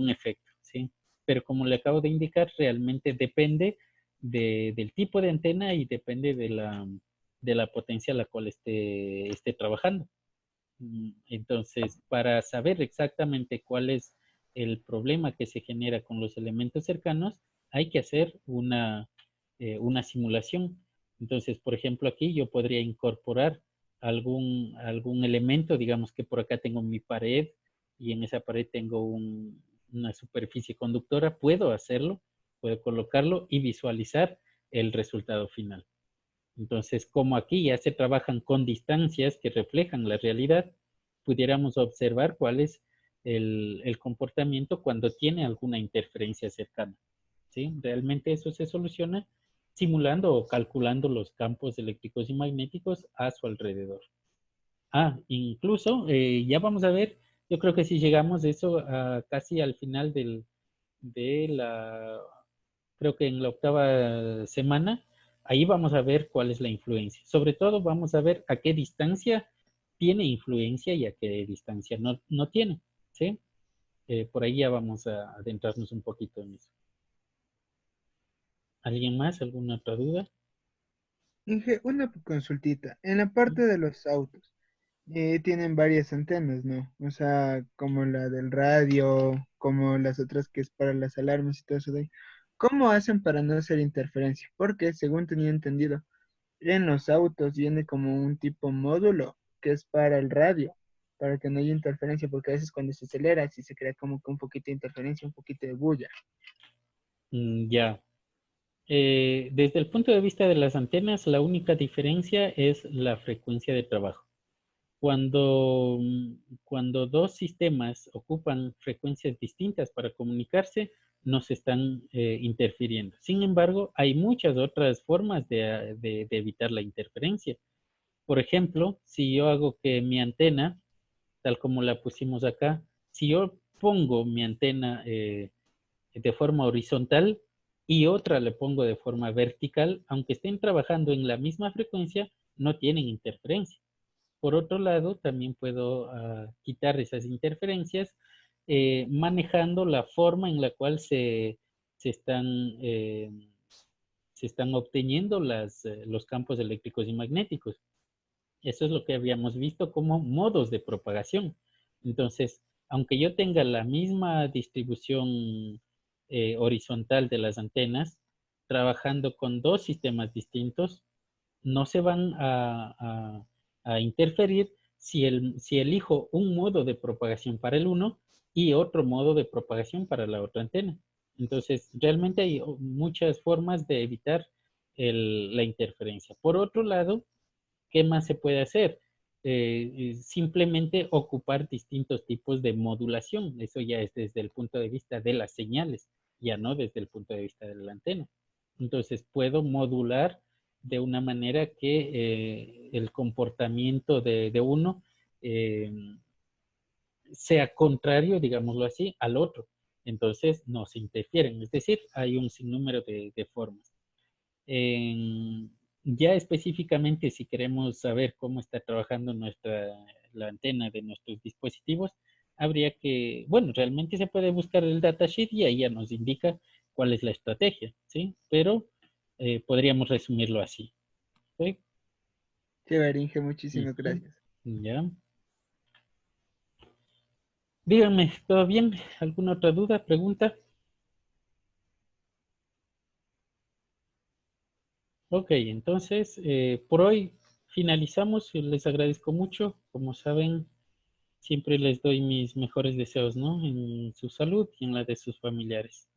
efecto, ¿sí? Pero como le acabo de indicar, realmente depende del tipo de antena y depende de la potencia a la cual esté trabajando. Entonces, para saber exactamente cuál es el problema que se genera con los elementos cercanos, hay que hacer una simulación. Entonces, por ejemplo, aquí yo podría incorporar algún elemento, digamos que por acá tengo mi pared y en esa pared tengo una superficie conductora, puedo hacerlo, puedo colocarlo y visualizar el resultado final. Entonces, como aquí ya se trabajan con distancias que reflejan la realidad, pudiéramos observar cuál es el comportamiento cuando tiene alguna interferencia cercana. ¿Sí? Realmente eso se soluciona simulando o calculando los campos eléctricos y magnéticos a su alrededor. Incluso ya vamos a ver, yo creo que si llegamos eso casi al final creo que en la octava semana, ahí vamos a ver cuál es la influencia. Sobre todo vamos a ver a qué distancia tiene influencia y a qué distancia no tiene, ¿sí? Por ahí ya vamos a adentrarnos un poquito en eso. ¿Alguien más? ¿Alguna otra duda? Inge, una consultita. En la parte de los autos, tienen varias antenas, ¿no? O sea, como la del radio, como las otras que es para las alarmas y todo eso de ahí. ¿Cómo hacen para no hacer interferencia? Porque, según tenía entendido, en los autos viene como un tipo módulo que es para el radio, para que no haya interferencia, porque a veces cuando se acelera, sí se crea como que un poquito de interferencia, un poquito de bulla. Ya. Desde el punto de vista de las antenas, la única diferencia es la frecuencia de trabajo. Cuando dos sistemas ocupan frecuencias distintas para comunicarse, no se están interfiriendo. Sin embargo, hay muchas otras formas de evitar la interferencia. Por ejemplo, si yo hago que mi antena, tal como la pusimos acá, si yo pongo mi antena de forma horizontal y otra le pongo de forma vertical, aunque estén trabajando en la misma frecuencia, no tienen interferencia. Por otro lado, también puedo quitar esas interferencias manejando la forma en la cual se se están obteniendo los campos eléctricos y magnéticos. Eso es lo que habíamos visto como modos de propagación. Entonces, aunque yo tenga la misma distribución horizontal de las antenas, trabajando con dos sistemas distintos, no se van a interferir si elijo un modo de propagación para el uno y otro modo de propagación para la otra antena. Entonces, realmente hay muchas formas de evitar la interferencia. Por otro lado, ¿qué más se puede hacer? Simplemente ocupar distintos tipos de modulación. Eso ya es desde el punto de vista de las señales, ya no desde el punto de vista de la antena. Entonces, puedo modular de una manera que el comportamiento de uno sea contrario, digámoslo así, al otro. Entonces, no se interfieren. Es decir, hay un sinnúmero de formas. Ya específicamente, si queremos saber cómo está trabajando la antena de nuestros dispositivos, habría que, bueno, realmente se puede buscar el datasheet y ahí ya nos indica cuál es la estrategia, ¿sí? Pero podríamos resumirlo así. ¿Sí? Chévere, Inge, muchísimas gracias. Ya. Díganme, ¿todo bien? ¿Alguna otra duda, pregunta? Ok, entonces, por hoy finalizamos. Les agradezco mucho. Como saben, siempre les doy mis mejores deseos, ¿no? En su salud y en la de sus familiares.